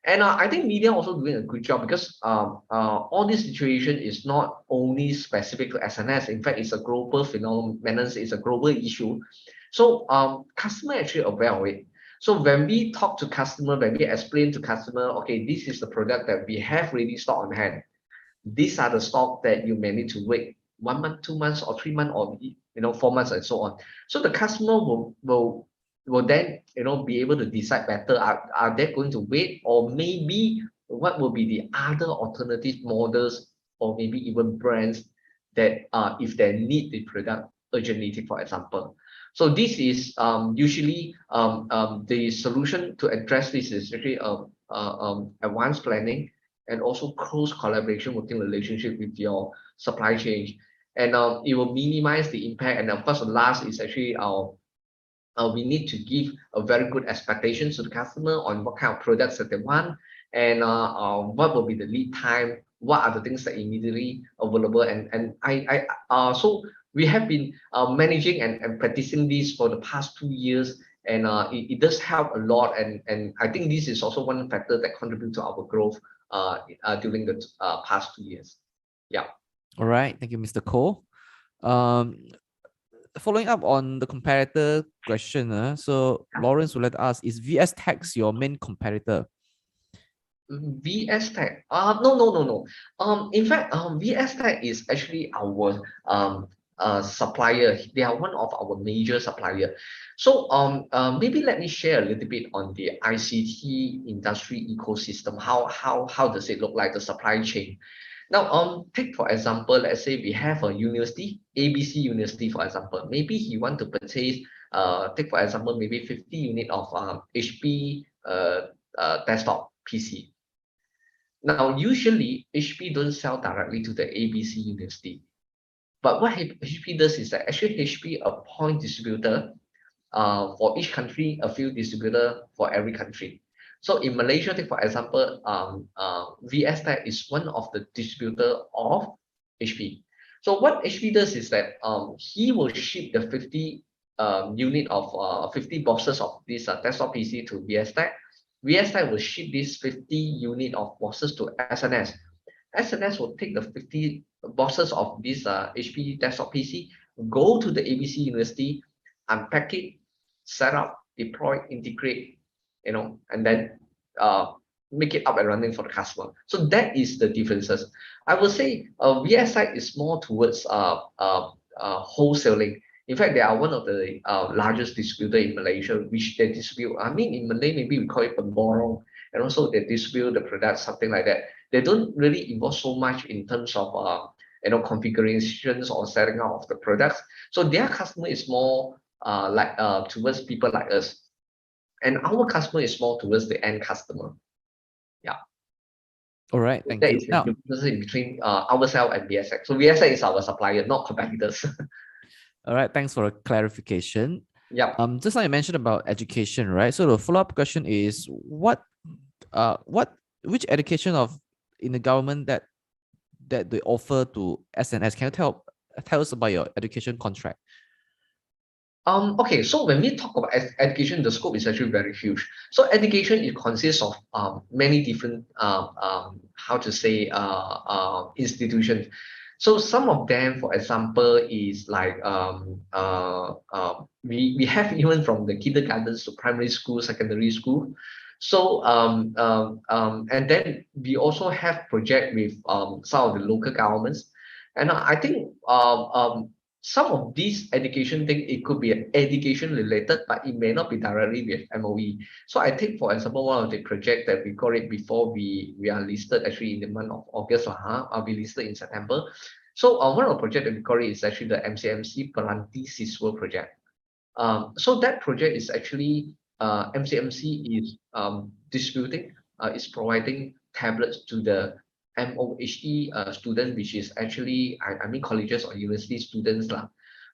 And I think media also doing a good job, because all this situation is not only specific to SNS. In fact, it's a global phenomenon. It's a global issue. So customer actually aware of it. So when we talk to customer, when we explain to customer, okay, this is the product that we have ready stock on hand. These are the stock that you may need to wait 1 month, 2 months, or 3 months, or 4 months, and so on. So the customer will then be able to decide better. Are they going to wait, or maybe what will be the other alternative models, or maybe even brands that if they need the product urgently, for example. So this is usually the solution to address this is actually advanced planning, and also close collaboration, working relationship with your supply chain, and it will minimize the impact. And of course, the last is actually we need to give a very good expectation to the customer on what kind of products that they want, and what will be the lead time, what are the things that immediately available. And so we have been managing and practicing this for the past 2 years, and it does help a lot. And I think this is also one factor that contributes to our growth during the past 2 years. Yeah. All right. Thank you, Mr. Koh. Following up on the competitor question, so Lawrence would like to ask, is VS Tech's your main competitor? VS Tech? No. In fact, VS Tech is actually our supplier. They are one of our major supplier. So maybe let me share a little bit on the ICT industry ecosystem. How does it look like, the supply chain? Now, take for example, let's say we have a university, ABC University, for example. Maybe he want to purchase, take for example, maybe 50 unit of HP desktop PC. Now, usually HP don't sell directly to the ABC University. But what HP does is that actually HP appoint distributor for each country, a few distributor for every country. So in Malaysia, take for example, VS Tech is one of the distributor of HP. So what HP does is that he will ship the 50 unit of 50 boxes of this desktop PC to VS Tech. VS Tech will ship this 50 unit of boxes to SNS. SNS will take the 50 boxes of this HP desktop PC, go to the ABC University, unpack it, set up, deploy, integrate, and then make it up and running for the customer. So that is the differences. I would say VSI is more towards wholesaling. In fact, they are one of the largest distributor in Malaysia, which they distribute. I mean, in Malay, maybe we call it pemborong, and also they distribute the products, something like that. They don't really involve so much in terms of configurations or setting up of the products. So their customer is more like towards people like us, and our customer is more towards the end customer. Yeah. All right, thank that you. is Now, the difference in between ourselves and VSX. So VSX is our supplier, not competitors. all right, thanks for a clarification. Yeah. Just like you mentioned about education, right? So the follow-up question is which education of in the government that they offer to SNS? Can you tell us about your education contract? Okay, so when we talk about education, the scope is actually very huge. So education, it consists of many different how to say institutions. So some of them, for example, is like we have even from the kindergartens to primary school, secondary school. So and then we also have project with some of the local governments, and I think some of these education thing, it could be education related, but it may not be directly with MOE. So I think, for example, one of the projects that we got it before we are listed actually in the month of August, I'll be listed in September. So one of the projects that we got it is actually the MCMC Pelanti Siswa project. So that project is actually MCMC is distributing, is providing tablets to the MOHE student, which is actually, I mean, colleges or university students.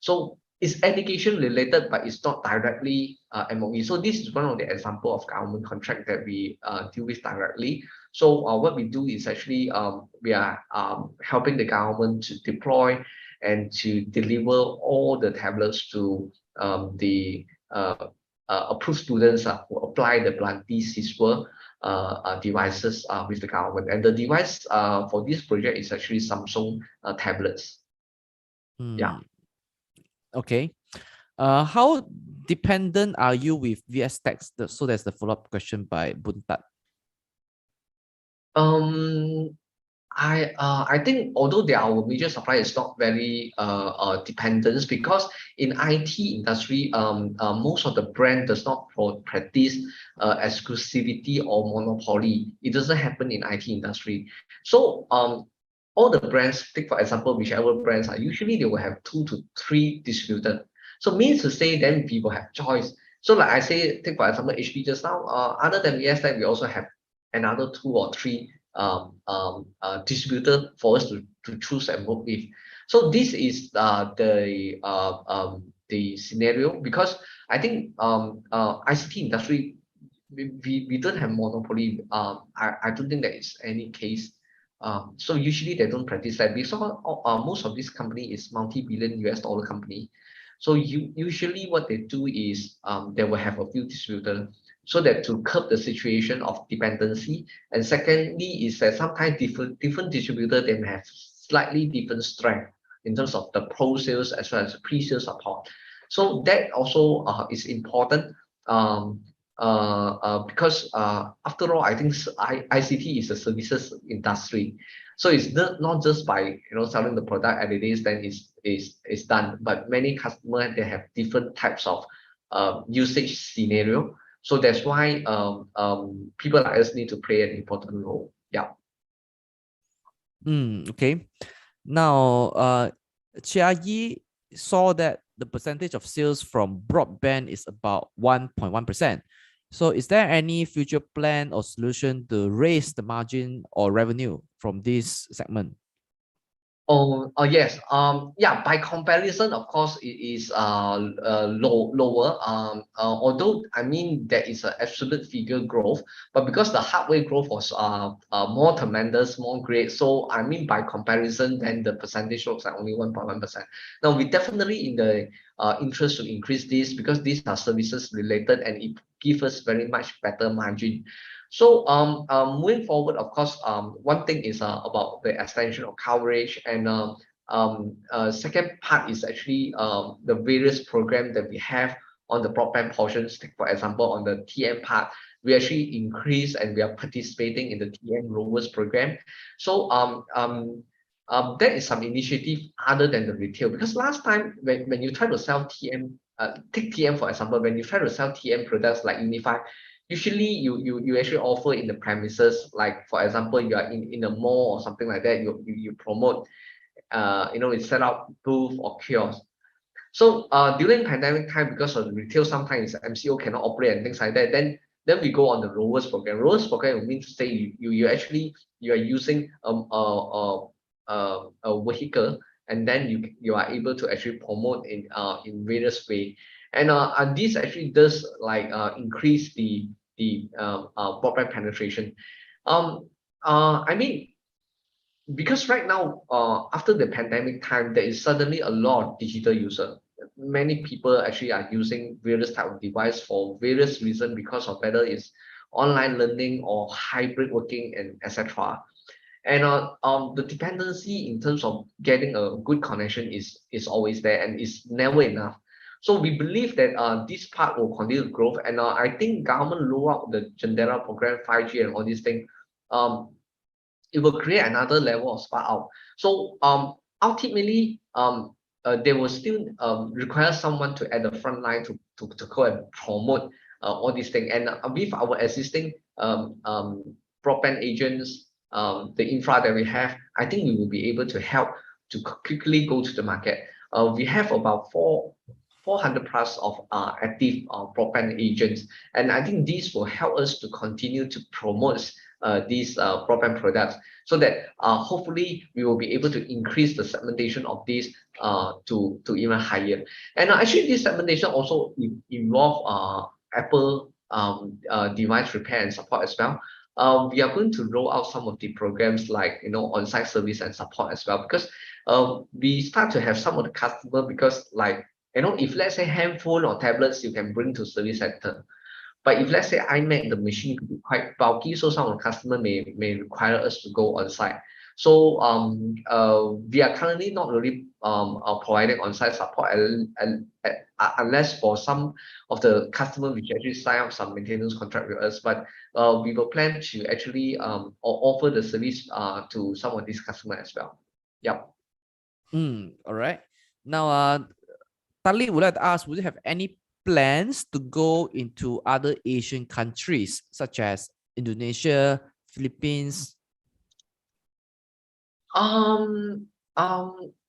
So it's education related, but it's not directly MOE. So this is one of the example of government contract that we deal with directly. So what we do is actually we are helping the government to deploy and to deliver all the tablets to the approved students who apply the Pelanti Siswa devices with the government, and the device for this project is actually Samsung tablets. Yeah. Okay. How dependent are you with VS Tech? So that's the follow-up question by Buntat. I think although they are our major supplier, it's not very dependent, because in IT industry, most of the brand does not practice exclusivity or monopoly. It doesn't happen in IT industry. So all the brands, take for example, whichever brands are, usually they will have 2 to 3 distributors. So means to say then we will have choice. So like I say, take for example HP just now, other than VSTech, we also have another 2 or 3 distributor for us to choose and work with. So this is the scenario, because I think ICT industry, we don't have monopoly. I don't think there is any case. So usually they don't practice that, because most of this company is multi-billion US dollar company. So usually what they do is they will have a few distributors, so that to curb the situation of dependency. And secondly is that sometimes different distributor, they may have slightly different strength in terms of the pro-sales as well as pre-sales support. So that also is important, because after all, I think ICT is a services industry. So it's not just by selling the product and it is then is done, but many customers, they have different types of usage scenario. So that's why people like us need to play an important role. Yeah. Okay. Now, Chia Yi saw that the percentage of sales from broadband is about 1.1%. So is there any future plan or solution to raise the margin or revenue from this segment? Oh, yes. Yeah, by comparison, of course, it is lower. Although I mean there is an absolute figure growth, but because the hardware growth was more tremendous, more great. So I mean by comparison, then the percentage looks like only 1.1%. Now we definitely in the interest to increase this because these are services related and it gives us very much better margin. So moving forward, of course, one thing is about the extension of coverage, and second part is actually the various programs that we have on the broadband portions. Take for example, on the TM part, we actually increase and we are participating in the TM Rovers program. So that is some initiative other than the retail, because last time when you try to sell TM, take TM for example, when you try to sell TM products like Unify, usually you actually offer in the premises, like for example you are in a mall or something like that, you promote, you set up booth or kiosk. So during pandemic time, because of the retail, sometimes MCO cannot operate and things like that, then we go on the Rovers program. Rovers program means to say you actually you are using a vehicle, and then you are able to actually promote in various way, and this actually does like increase the broadband penetration. I mean, because right now, after the pandemic time, there is suddenly a lot of digital user. Many people actually are using various type of device for various reasons, because of whether it's online learning or hybrid working and etc. And the dependency in terms of getting a good connection is always there and is never enough. So we believe that this part will continue to grow, and I think government roll out the Jendela program, 5G and all these things. It will create another level of spark out. So ultimately, they will still require someone to at the front line to go and promote all these things. And with our existing broadband agents, the infra that we have, I think we will be able to help to quickly go to the market. We have about 400 plus of active broadband agents, and I think these will help us to continue to promote these broadband products, so that hopefully we will be able to increase the segmentation of these to even higher. And actually this segmentation also involve Apple device repair and support as well. We are going to roll out some of the programs like on-site service and support as well, because we start to have some of the customer, because like if let's say handphone or tablets you can bring to service center, but if let's say iMac, the machine could be quite bulky, so some of the customer may require us to go on site. So we are currently not really providing on-site support, and unless for some of the customer which actually sign up some maintenance contract with us. But we will plan to actually offer the service to some of these customers as well. Yep. All right. Now, Tali would like to ask, would you have any plans to go into other Asian countries such as Indonesia, Philippines?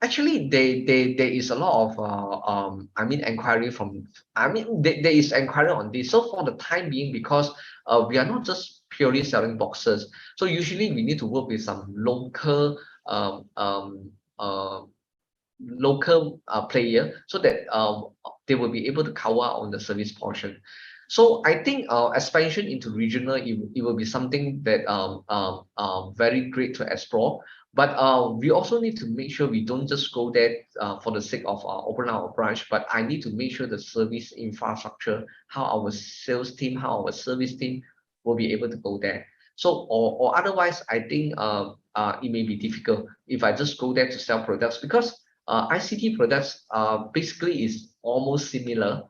Actually, there is a lot of inquiry from, there is inquiry on this. So for the time being, because we are not just purely selling boxes, so usually we need to work with some local player, so that they will be able to cover on the service portion. So I think expansion into regional, it will be something that very great to explore. But we also need to make sure we don't just go there for the sake of open our branch, but I need to make sure the service infrastructure, how our sales team, how our service team will be able to go there. So or otherwise, I think it may be difficult if I just go there to sell products, because ICT products basically is almost similar.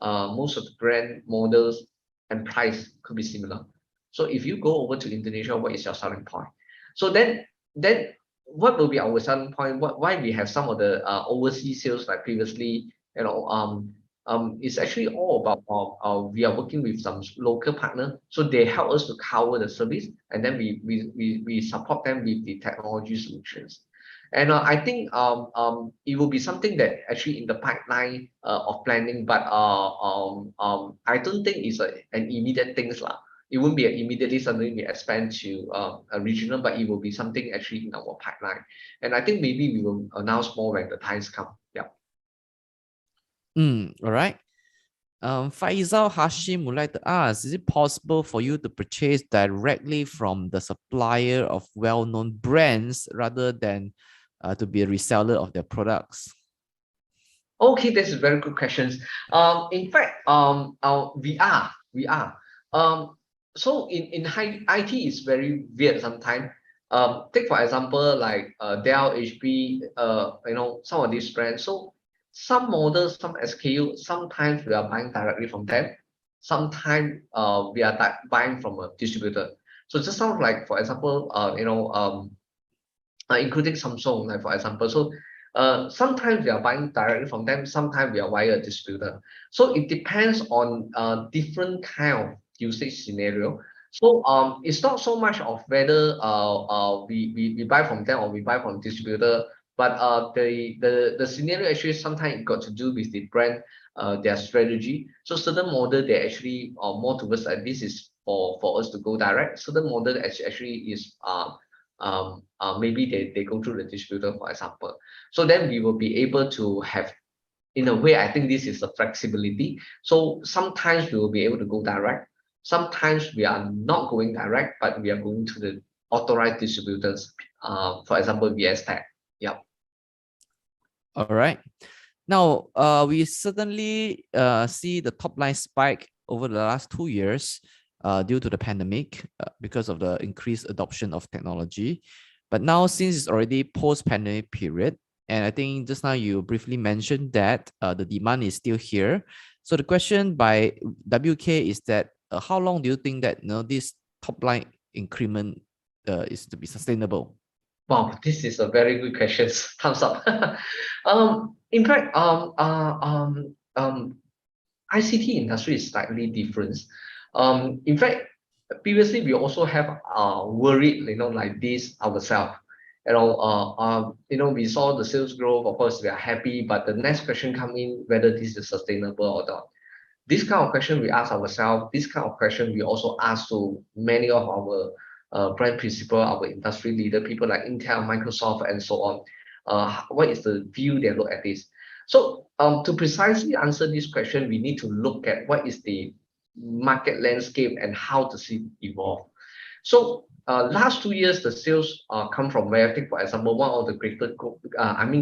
Most of the brand models and price could be similar. So if you go over to Indonesia, what is your selling point? So then what will be our selling point? Why we have some of the overseas sales like previously? It's actually all about we are working with some local partner, so they help us to cover the service, and then we support them with the technology solutions. And I think it will be something that actually in the pipeline of planning, but I don't think it's an immediate things lah. it won't be immediately suddenly we expand to a regional, but it will be something actually in our pipeline. And I think maybe we will announce more when the times come. Yeah. All right. Faisal Hashim would like to ask, is it possible for you to purchase directly from the supplier of well-known brands rather than to be a reseller of their products? Okay, that's a very good question. In fact, we are. So in high IT is very weird sometimes. Take for example like Dell, HP, some of these brands. So some models, some SKU, sometimes we are buying directly from them. Sometimes we are buying from a distributor. So just sounds like, for example, including Samsung, like for example. So sometimes we are buying directly from them, sometimes we are via a distributor. So it depends on different kind of usage scenario. So it's not so much of whether we buy from them or we buy from distributor, but the scenario actually sometimes got to do with the brand, their strategy. So certain model they actually are more towards like this is for us to go direct. Certain model actually is maybe they go through the distributor, for example. So then we will be able to have, in a way, I think this is a flexibility. So sometimes we will be able to go direct. Sometimes we are not going direct, but we are going to the authorized distributors. For example, VS Tech. Yeah. All right. Now, we certainly see the top line spike over the last 2 years due to the pandemic because of the increased adoption of technology. But now, since it's already post-pandemic period, and I think just now you briefly mentioned that the demand is still here. So the question by WK is that how long do you think that this top line increment is to be sustainable? Wow, this is a very good question. Thumbs up. In fact, ICT industry is slightly different. In fact, previously we also have worried, like this ourselves. We saw the sales growth. Of course, we are happy, but the next question come in whether this is sustainable or not. This kind of question we ask ourselves. This kind of question we also ask to many of our brand principal, our industry leader, people like Intel, Microsoft, and so on. What is the view they look at this? So to precisely answer this question, we need to look at what is the market landscape and how does it evolve. So last 2 years, the sales come from where, I think, for example, one of the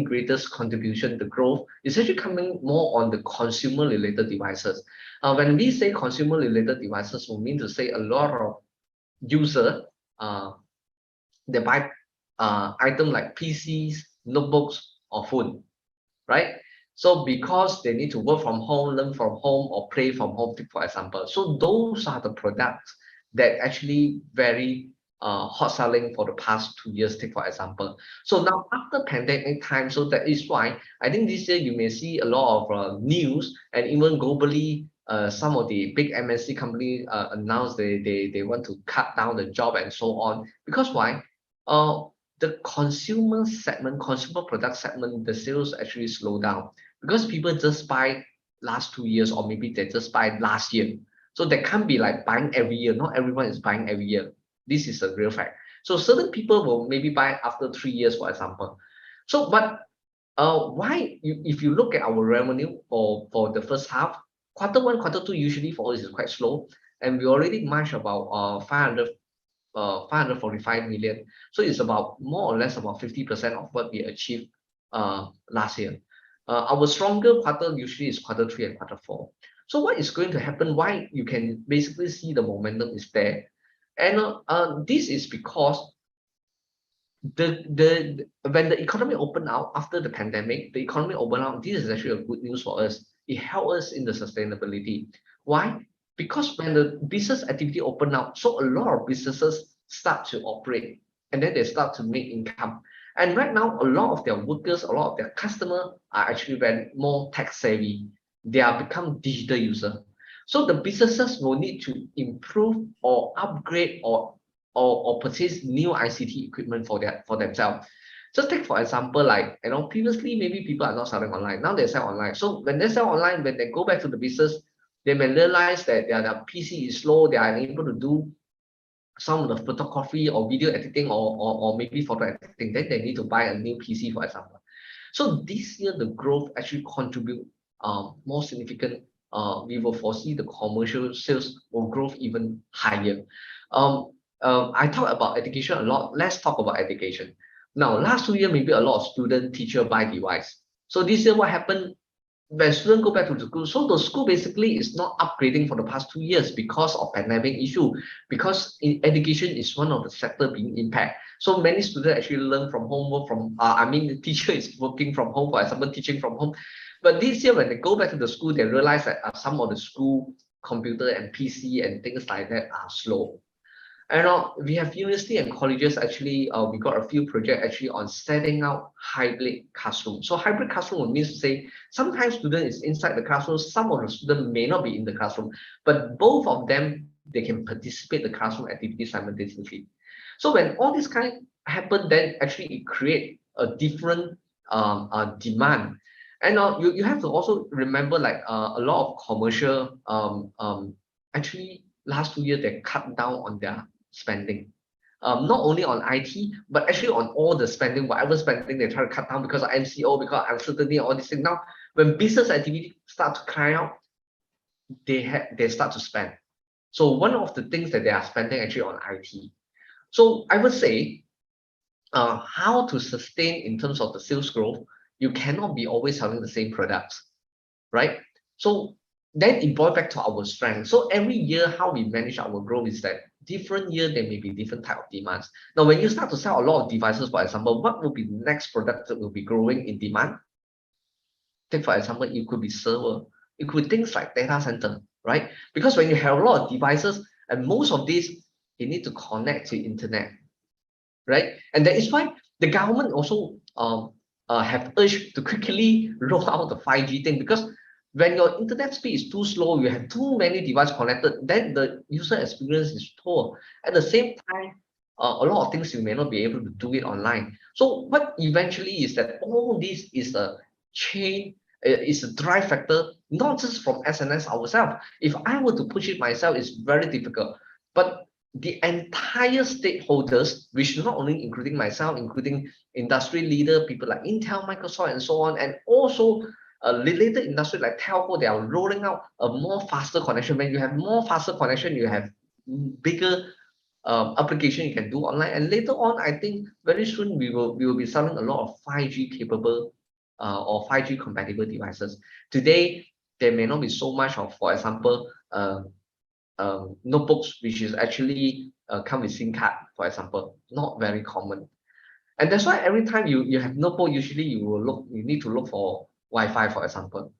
greatest contribution, the growth is actually coming more on the consumer-related devices. When we say consumer-related devices, we mean to say a lot of user they buy item like PCs, notebooks, or phone, right? So because they need to work from home, learn from home, or play from home, for example. So those are the products that actually very hot selling for the past 2 years, take for example. So now after pandemic time, so that is why I think this year you may see a lot of news, and even globally, some of the big MNC companies announced they want to cut down the job and so on. Because why? The consumer segment, consumer product segment, the sales actually slow down because people just buy last 2 years, or maybe they just buy last year. So they can't be like buying every year. Not everyone is buying every year. This is a real fact. So certain people will maybe buy after 3 years, for example. So, but why? If you look at our revenue for the first half, Q1, Q2 usually for us is quite slow, and we already marched about 545 million. So it's about more or less about 50% of what we achieved last year. Our stronger quarter usually is Q3 and Q4. So what is going to happen? Why you can basically see the momentum is there, and this is because when the economy opened out after the pandemic, the economy opened out. This is actually a good news for us. It helped us in the sustainability. Why? Because when the business activity opened up, so a lot of businesses start to operate, and then they start to make income. And right now, a lot of their workers, a lot of their customers are actually very more tech savvy. They are become digital user. So the businesses will need to improve or upgrade or purchase new ICT equipment for themselves. Just take for example, like previously maybe people are not selling online. Now they sell online. So when they sell online, when they go back to the business, They may realize that their PC is slow, they are unable to do some of the photography or video editing or maybe photo editing, then they need to buy a new PC, for example. So this year, the growth actually contribute more significant. We will foresee the commercial sales will grow even higher. I talk about education a lot. Let's talk about education. Now, last 2 years, maybe a lot of student, teacher buy device. So this year, what happened? When students go back to the school, so the school basically is not upgrading for the past 2 years because of pandemic issue, because education is one of the sector being impacted. So many students actually learn from home, work from, the teacher is working from home, for example, teaching from home. But this year, when they go back to the school, they realize that some of the school computer and PC and things like that are slow. And we have university and colleges actually, we got a few projects actually on setting out hybrid classroom. So hybrid classroom means to say, sometimes student is inside the classroom, some of the student may not be in the classroom, but both of them, they can participate in the classroom activity simultaneously. So when all this kind happen, then actually it create a different demand. And you have to also remember, like a lot of commercial, actually last 2 years, they cut down on their spending, not only on IT, but actually on all the spending, whatever spending they try to cut down because of MCO, because of uncertainty, all these things. Now, when business activity start to cry out, they start to spend. So one of the things that they are spending actually on IT. So I would say, how to sustain in terms of the sales growth, you cannot be always selling the same products, right? So then it boils back to our strength. So every year, how we manage our growth is that different year, there may be different type of demands. Now, when you start to sell a lot of devices, for example, what will be the next product that will be growing in demand? Take, for example, it could be server. It could be things like data center, right? Because when you have a lot of devices, and most of these, you need to connect to internet, right? And that is why the government also have urged to quickly roll out the 5G thing, because when your internet speed is too slow, you have too many devices connected, then the user experience is poor. At the same time, a lot of things you may not be able to do it online. So what eventually is that all this is a chain, is a drive factor, not just from SNS ourselves. If I were to push it myself, it's very difficult. But the entire stakeholders, which not only including myself, including industry leader, people like Intel, Microsoft, and so on, and also related industry like telco, they are rolling out a more faster connection. When you have more faster connection, you have bigger application you can do online. And later on, I think very soon we will be selling a lot of 5G capable or 5G compatible devices. Today, there may not be so much of, for example, notebooks, which is actually come with SIM card, for example, not very common. And that's why every time you have notebook, usually you need to look for Wi-Fi, for example.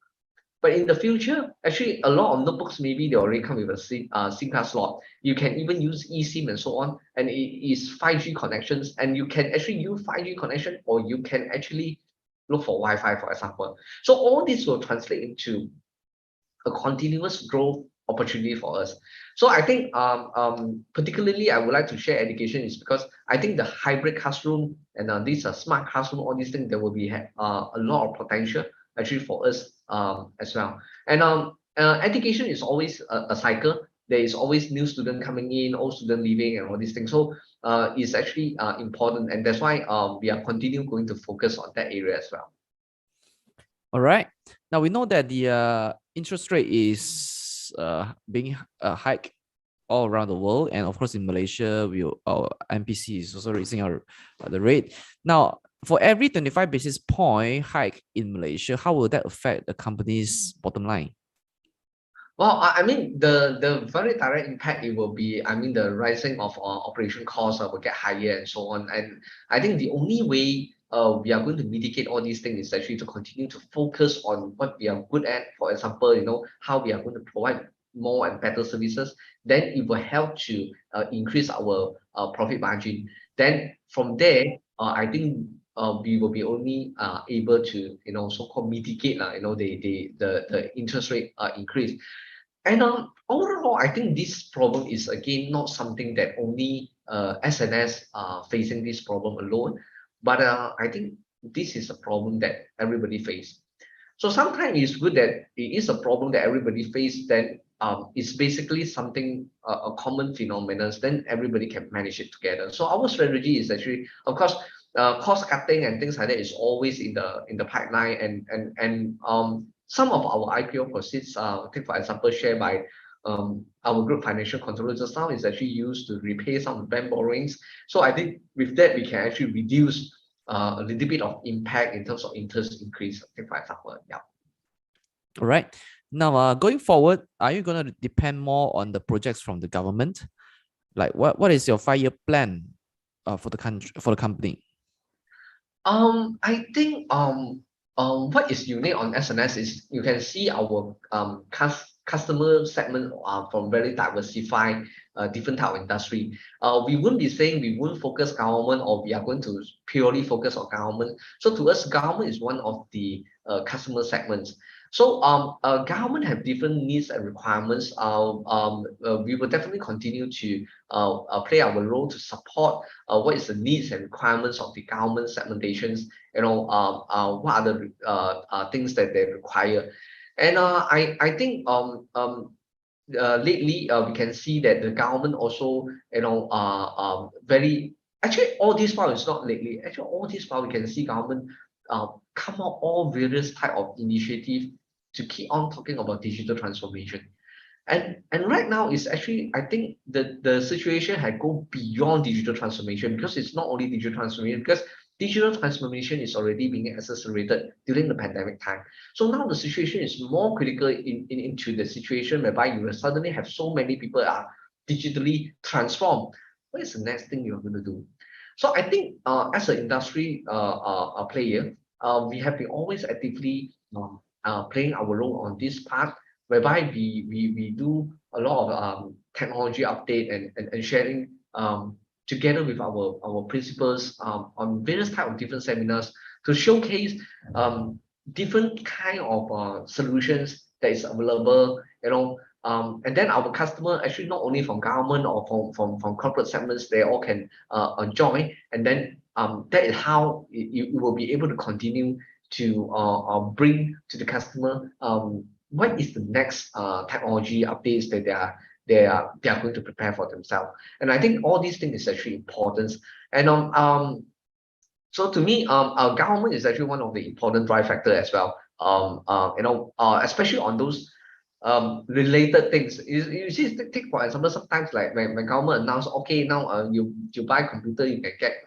But in the future, actually, a lot of notebooks, maybe they already come with a SIM card slot. You can even use eSIM and so on, and it is 5G connections, and you can actually use 5G connection, or you can actually look for Wi-Fi, for example. So all this will translate into a continuous growth opportunity for us. So I think particularly I would like to share education is because I think the hybrid classroom and these smart classroom, all these things, there will be a lot of potential actually for us as well. And education is always a cycle. There is always new student coming in, old student leaving, and all these things. So it's actually important, and that's why we are continuing going to focus on that area as well. All right. Now we know that the interest rate is being hiked all around the world, and of course in Malaysia, our MPC is also raising the rate. Now, for every 25 basis point hike in Malaysia, how will that affect the company's bottom line? Well, I mean, the very direct impact, it will be, I mean, the rising of operation costs will get higher and so on. And I think the only way we are going to mitigate all these things is actually to continue to focus on what we are good at. For example, how we are going to provide more and better services. Then it will help to increase our profit margin. Then from there, I think we will be only able to so-called mitigate the interest rate increase. And overall, I think this problem is again not something that only SNS facing this problem alone, but I think this is a problem that everybody face. So sometimes it's good that it is a problem that everybody face, then it's basically something, a common phenomenon, then everybody can manage it together. So our strategy is actually, of course, cost cutting and things like that is always in the pipeline, and some of our IPO proceeds, take for example, share by our group financial controller just now, is actually used to repay some of the bank borrowings. So I think with that we can actually reduce a little bit of impact in terms of interest increase, take for example. Yeah. All right. Now, going forward, are you going to depend more on the projects from the government? Like, what is your 5-year plan for the country, for the company? I think what is unique on SNS is you can see our customer segment from very diversified different type of industry. We wouldn't be saying we won't focus government or we are going to purely focus on government. So to us, government is one of the customer segments. So government have different needs and requirements. We will definitely continue to play our role to support what is the needs and requirements of the government segmentations. What are the things that they require. And I think lately we can see that the government also very, actually all this while is not lately, actually all this while we can see government come out all various type of initiative to keep on talking about digital transformation. And right now is actually, I think the situation had go beyond digital transformation, because it's not only digital transformation, because digital transformation is already being accelerated during the pandemic time. So now the situation is more critical into the situation whereby you will suddenly have so many people are digitally transformed. What is the next thing you're going to do? So I think as an industry player, we have been always actively playing our role on this part, whereby we do a lot of technology update and sharing together with our principals on various type of different seminars to showcase different kind of solutions that is available, and then our customer, actually not only from government or from corporate segments, they all can join, and then that is how you will be able to continue to bring to the customer what is the next technology updates that they are going to prepare for themselves. And I think all these things is actually important. And so to me, our government is actually one of the important drive factor as well. Especially on those related things. You see, take for example, sometimes like when government announce, okay, now you buy computer, you can get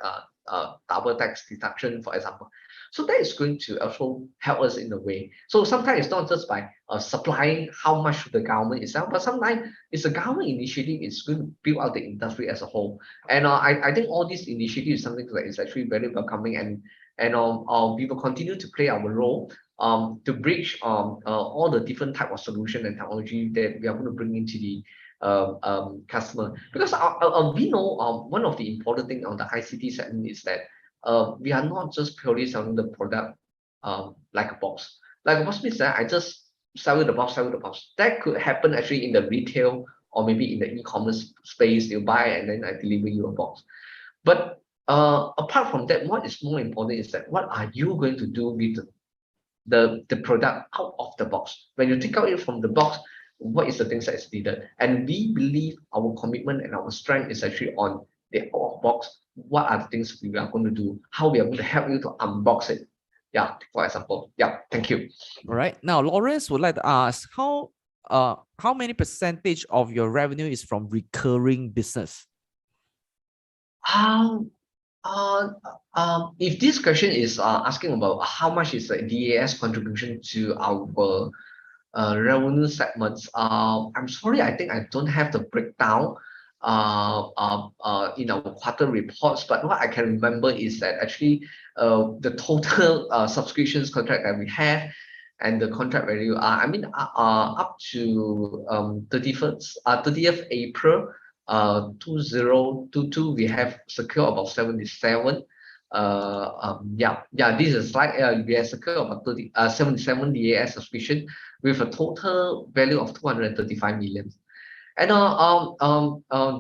double tax deduction, for example. So that is going to also help us in a way. So sometimes it's not just by supplying how much to the government itself, but sometimes it's a government initiative. It's going to build out the industry as a whole. And I think all these initiatives is something that is actually very welcoming, and we will continue to play our role to bridge all the different type of solution and technology that we are going to bring into the customer. Because we know one of the important thing on the ICT segment is that we are not just purely selling the product like a box. Like a box means that I just sell you the box, That could happen actually in the retail or maybe in the e-commerce space. You buy and then I deliver you a box. But apart from that, what is more important is that what are you going to do with the product out of the box? When you take out it from the box, what is the things that is needed? And we believe our commitment and our strength is actually on the out of box. What are the things we are going to do? How we are going to help you to unbox it? Yeah, for example. Yeah, thank you. All right. Now, Lawrence would like to ask how many percentage of your revenue is from recurring business? If this question is asking about how much is the DaaS contribution to our revenue segments, I'm sorry, I think I don't have the breakdown in our quarter reports, but what I can remember is that actually the total subscriptions contract that we have and the contract value are, up to 30th April 2022, we have secured about 77. This is like we have secured about 77 DaaS subscription with a total value of 235 million. And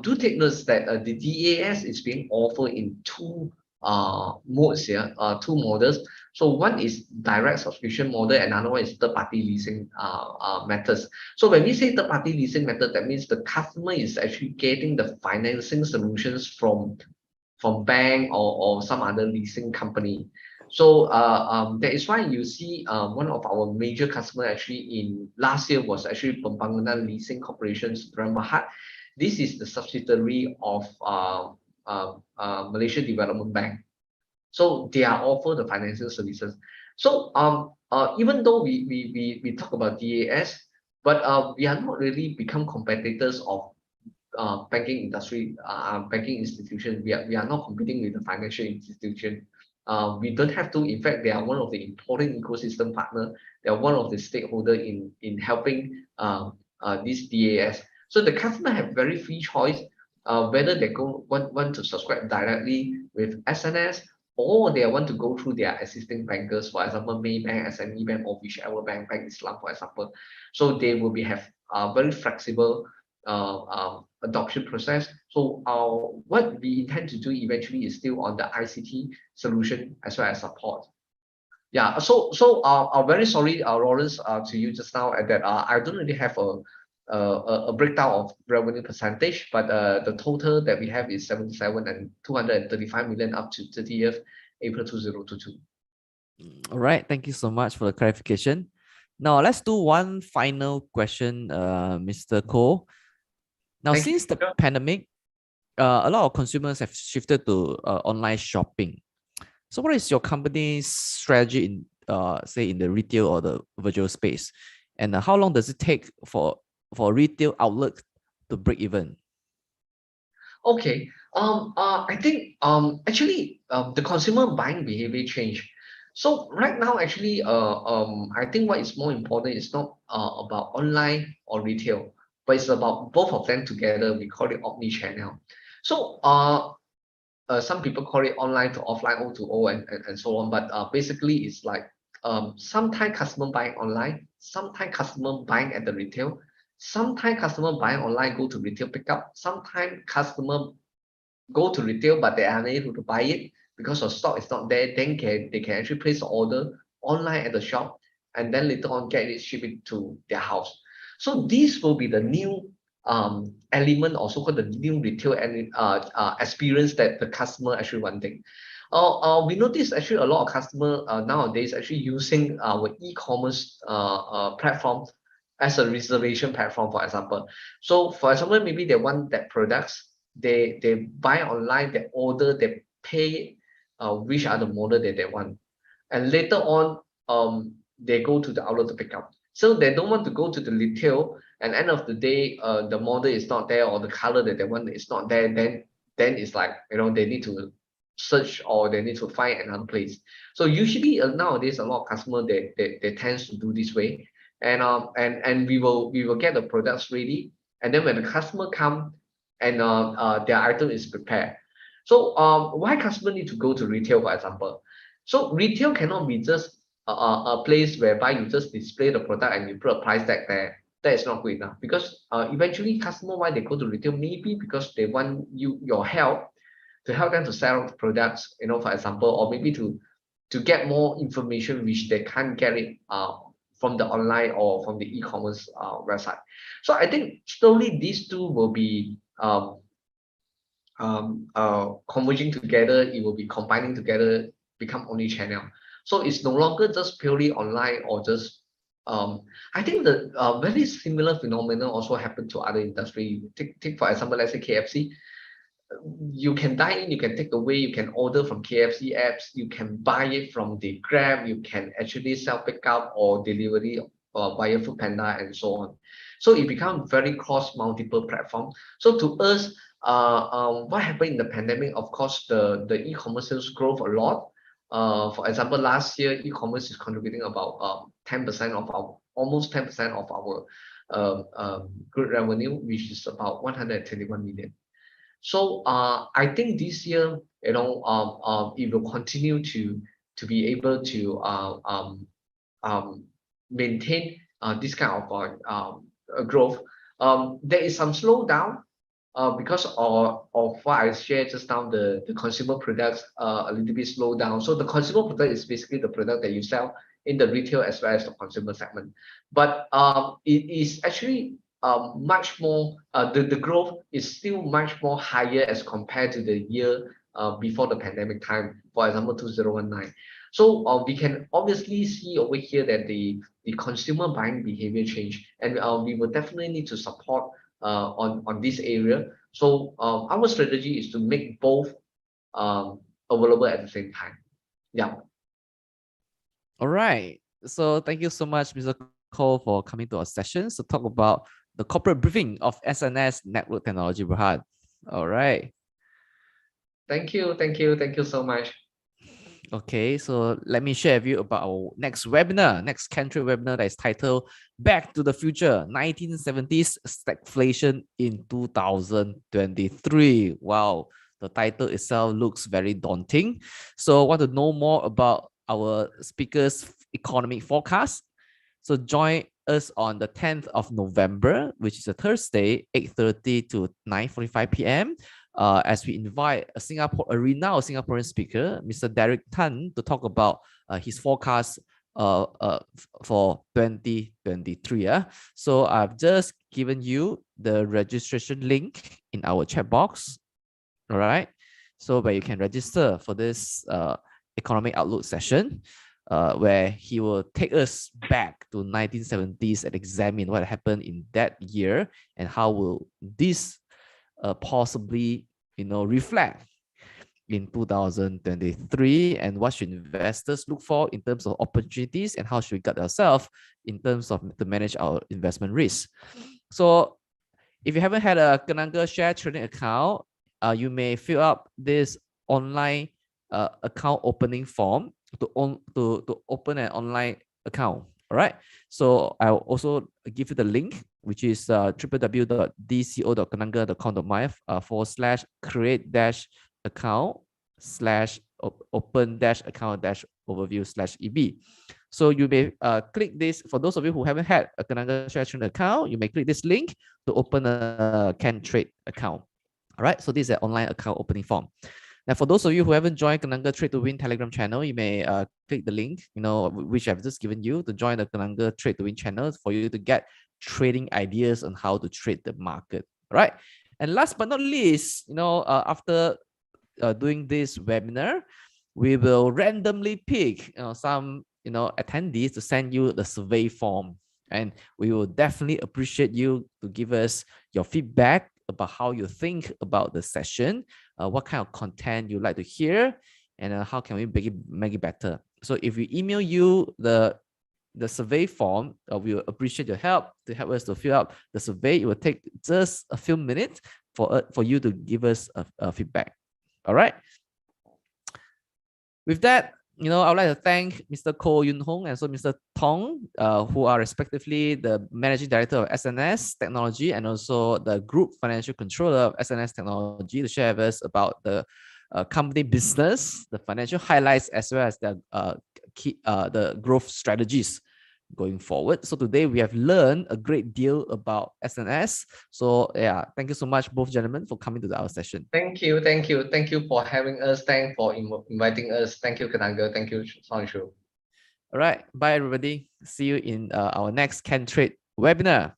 do take note that the DaaS is being offered in two modes here, two models. So one is direct subscription model, another one is third-party leasing methods. So when we say third-party leasing method, that means the customer is actually getting the financing solutions from bank or some other leasing company. So that is why you see one of our major customer actually in last year was actually Pembangunan Leasing Corporation's Berhad. This is the subsidiary of Malaysia Development Bank. So they are offer the financial services. So even though we talk about DaaS, but we are not really become competitors of banking industry, banking institution. We are not competing with the financial institution. We don't have to. In fact, they are one of the important ecosystem partner. They are one of the stakeholder in helping this DaaS. So the customer have very free choice whether they want to subscribe directly with SNS or they want to go through their existing bankers, for example, Maybank, SME Bank, or whichever bank, Bank Islam, for example. So they will have very flexible adoption process. So what we intend to do eventually is still on the ICT solution as well as support. Yeah, so I'm very sorry, Lawrence, to you just now that I don't really have a breakdown of revenue percentage, but the total that we have is 77 and 235 million up to 30th April 2022. All right, thank you so much for the clarification. Now let's do one final question, Mr. Koh. Now, since the pandemic, a lot of consumers have shifted to online shopping. So what is your company's strategy in, say, in the retail or the virtual space? And how long does it take for retail outlet to break even? Okay, I think actually the consumer buying behavior change. So right now, actually, I think what is more important is not about online or retail, but it's about both of them together. We call it omni-channel. So some people call it online to offline, O2O, and so on. But basically, it's like sometimes customer buying online, sometimes customer buying at the retail, sometimes customer buying online go to retail pickup, sometimes customer go to retail but they are unable to buy it because the stock is not there. Then they can actually place the order online at the shop and then later on get it shipped to their house. So this will be the new element, also called the new retail and experience that the customer actually wanting. We notice actually a lot of customers nowadays actually using our e-commerce platform as a reservation platform, for example. So for example, maybe they want that products, they buy online, they order, they pay which are the model that they want, and later on they go to the outlet to pick up. So they don't want to go to the retail, and end of the day the model is not there or the color that they want is not there. Then it's like, you know, they need to search or they need to find another place. So usually nowadays a lot of customers they tends to do this way, and we will get the products ready, and then when the customer come and their item is prepared. So why customer need to go to retail, for example? So retail cannot be just a place whereby you just display the product and you put a price tag there. That is not good enough, because eventually customer, why they go to retail, maybe because they want your help to help them to sell the products, you know, for example, or maybe to get more information which they can't get it from the online or from the e-commerce website. So I think slowly these two will be converging together. It will be combining together, become omni-channel. So it's no longer just purely online or just I think the very similar phenomenon also happened to other industry. Take for example, let's say KFC. You can dine in, you can take away, you can order from KFC apps, you can buy it from the Grab, you can actually self pickup or delivery via Food Panda and so on. So it becomes very cross multiple platform. So to us, what happened in the pandemic, of course, the e-commerce sales growth a lot. For example, last year e-commerce is contributing about 10% of our, almost 10% of our group revenue, which is about 121 million. So I think this year, you know, it will continue to be able to maintain this kind of growth. There is some slowdown because of what I shared just now, the consumer products a little bit slowed down. So the consumer product is basically the product that you sell in the retail as well as the consumer segment. But it is actually much more, the growth is still much more higher as compared to the year before the pandemic time, for example, 2019. So we can obviously see over here that the consumer buying behavior change, and we will definitely need to support on this area. So our strategy is to make both available at the same time. Yeah. All right. So thank you so much, Mr. Cole, for coming to our sessions to talk about the corporate briefing of SNS Network Technology Berhad. All right. Thank you so much. Okay, so let me share with you about our next webinar, next country webinar that is titled Back to the Future, 1970s Stagflation in 2023. Wow, the title itself looks very daunting. So want to know more about our speaker's economic forecast? So join us on the 10th of November, which is a Thursday, 8:30 to 9:45 p.m. As we invite a renowned Singaporean speaker, Mr. Derek Tan, to talk about his forecast for 2023. So I've just given you the registration link in our chat box. All right. So where you can register for this economic outlook session, where he will take us back to 1970s and examine what happened in that year and how will this possibly reflect in 2023, and what should investors look for in terms of opportunities, and how should we guide ourselves in terms of to manage our investment risk. So if you haven't had a Kenanga share trading account, you may fill up this online account opening form to open an online account. All right. So I'll also give you the link, which is www.dco.kenanga.com/create-account/open-account-overview/EB. So you may click this. For those of you who haven't had a Kenanga share trading account, you may click this link to open a Can Trade account. All right. So this is an online account opening form. Now, for those of you who haven't joined Kenanga Trade to Win Telegram channel, you may click the link, which I've just given you to join the Kenanga Trade to Win channel for you to get trading ideas on how to trade the market. All right. And last but not least, after doing this webinar, we will randomly pick some attendees to send you the survey form, and we will definitely appreciate you to give us your feedback about how you think about the session, what kind of content you like to hear, and how can we make it better. So if we email you the survey form, we will appreciate your help to help us to fill out the survey. It will take just a few minutes for you to give us a feedback. All right. With that, I would like to thank Mr. Koh Yun Hong and so Mr. Tong, who are respectively the Managing Director of SNS Technology and also the Group Financial Controller of SNS Technology, to share with us about the company business, the financial highlights, as well as the growth strategies going forward. So today we have learned a great deal about SNS. So yeah, thank you so much, both gentlemen, for coming to our session. Thank you for having us. Thanks for inviting us. Thank you, Kenanga. Thank you, Sonshu. All right, bye everybody. See you in our next Can Trade webinar.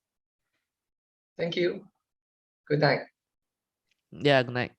Thank you. Good night. Yeah, good night.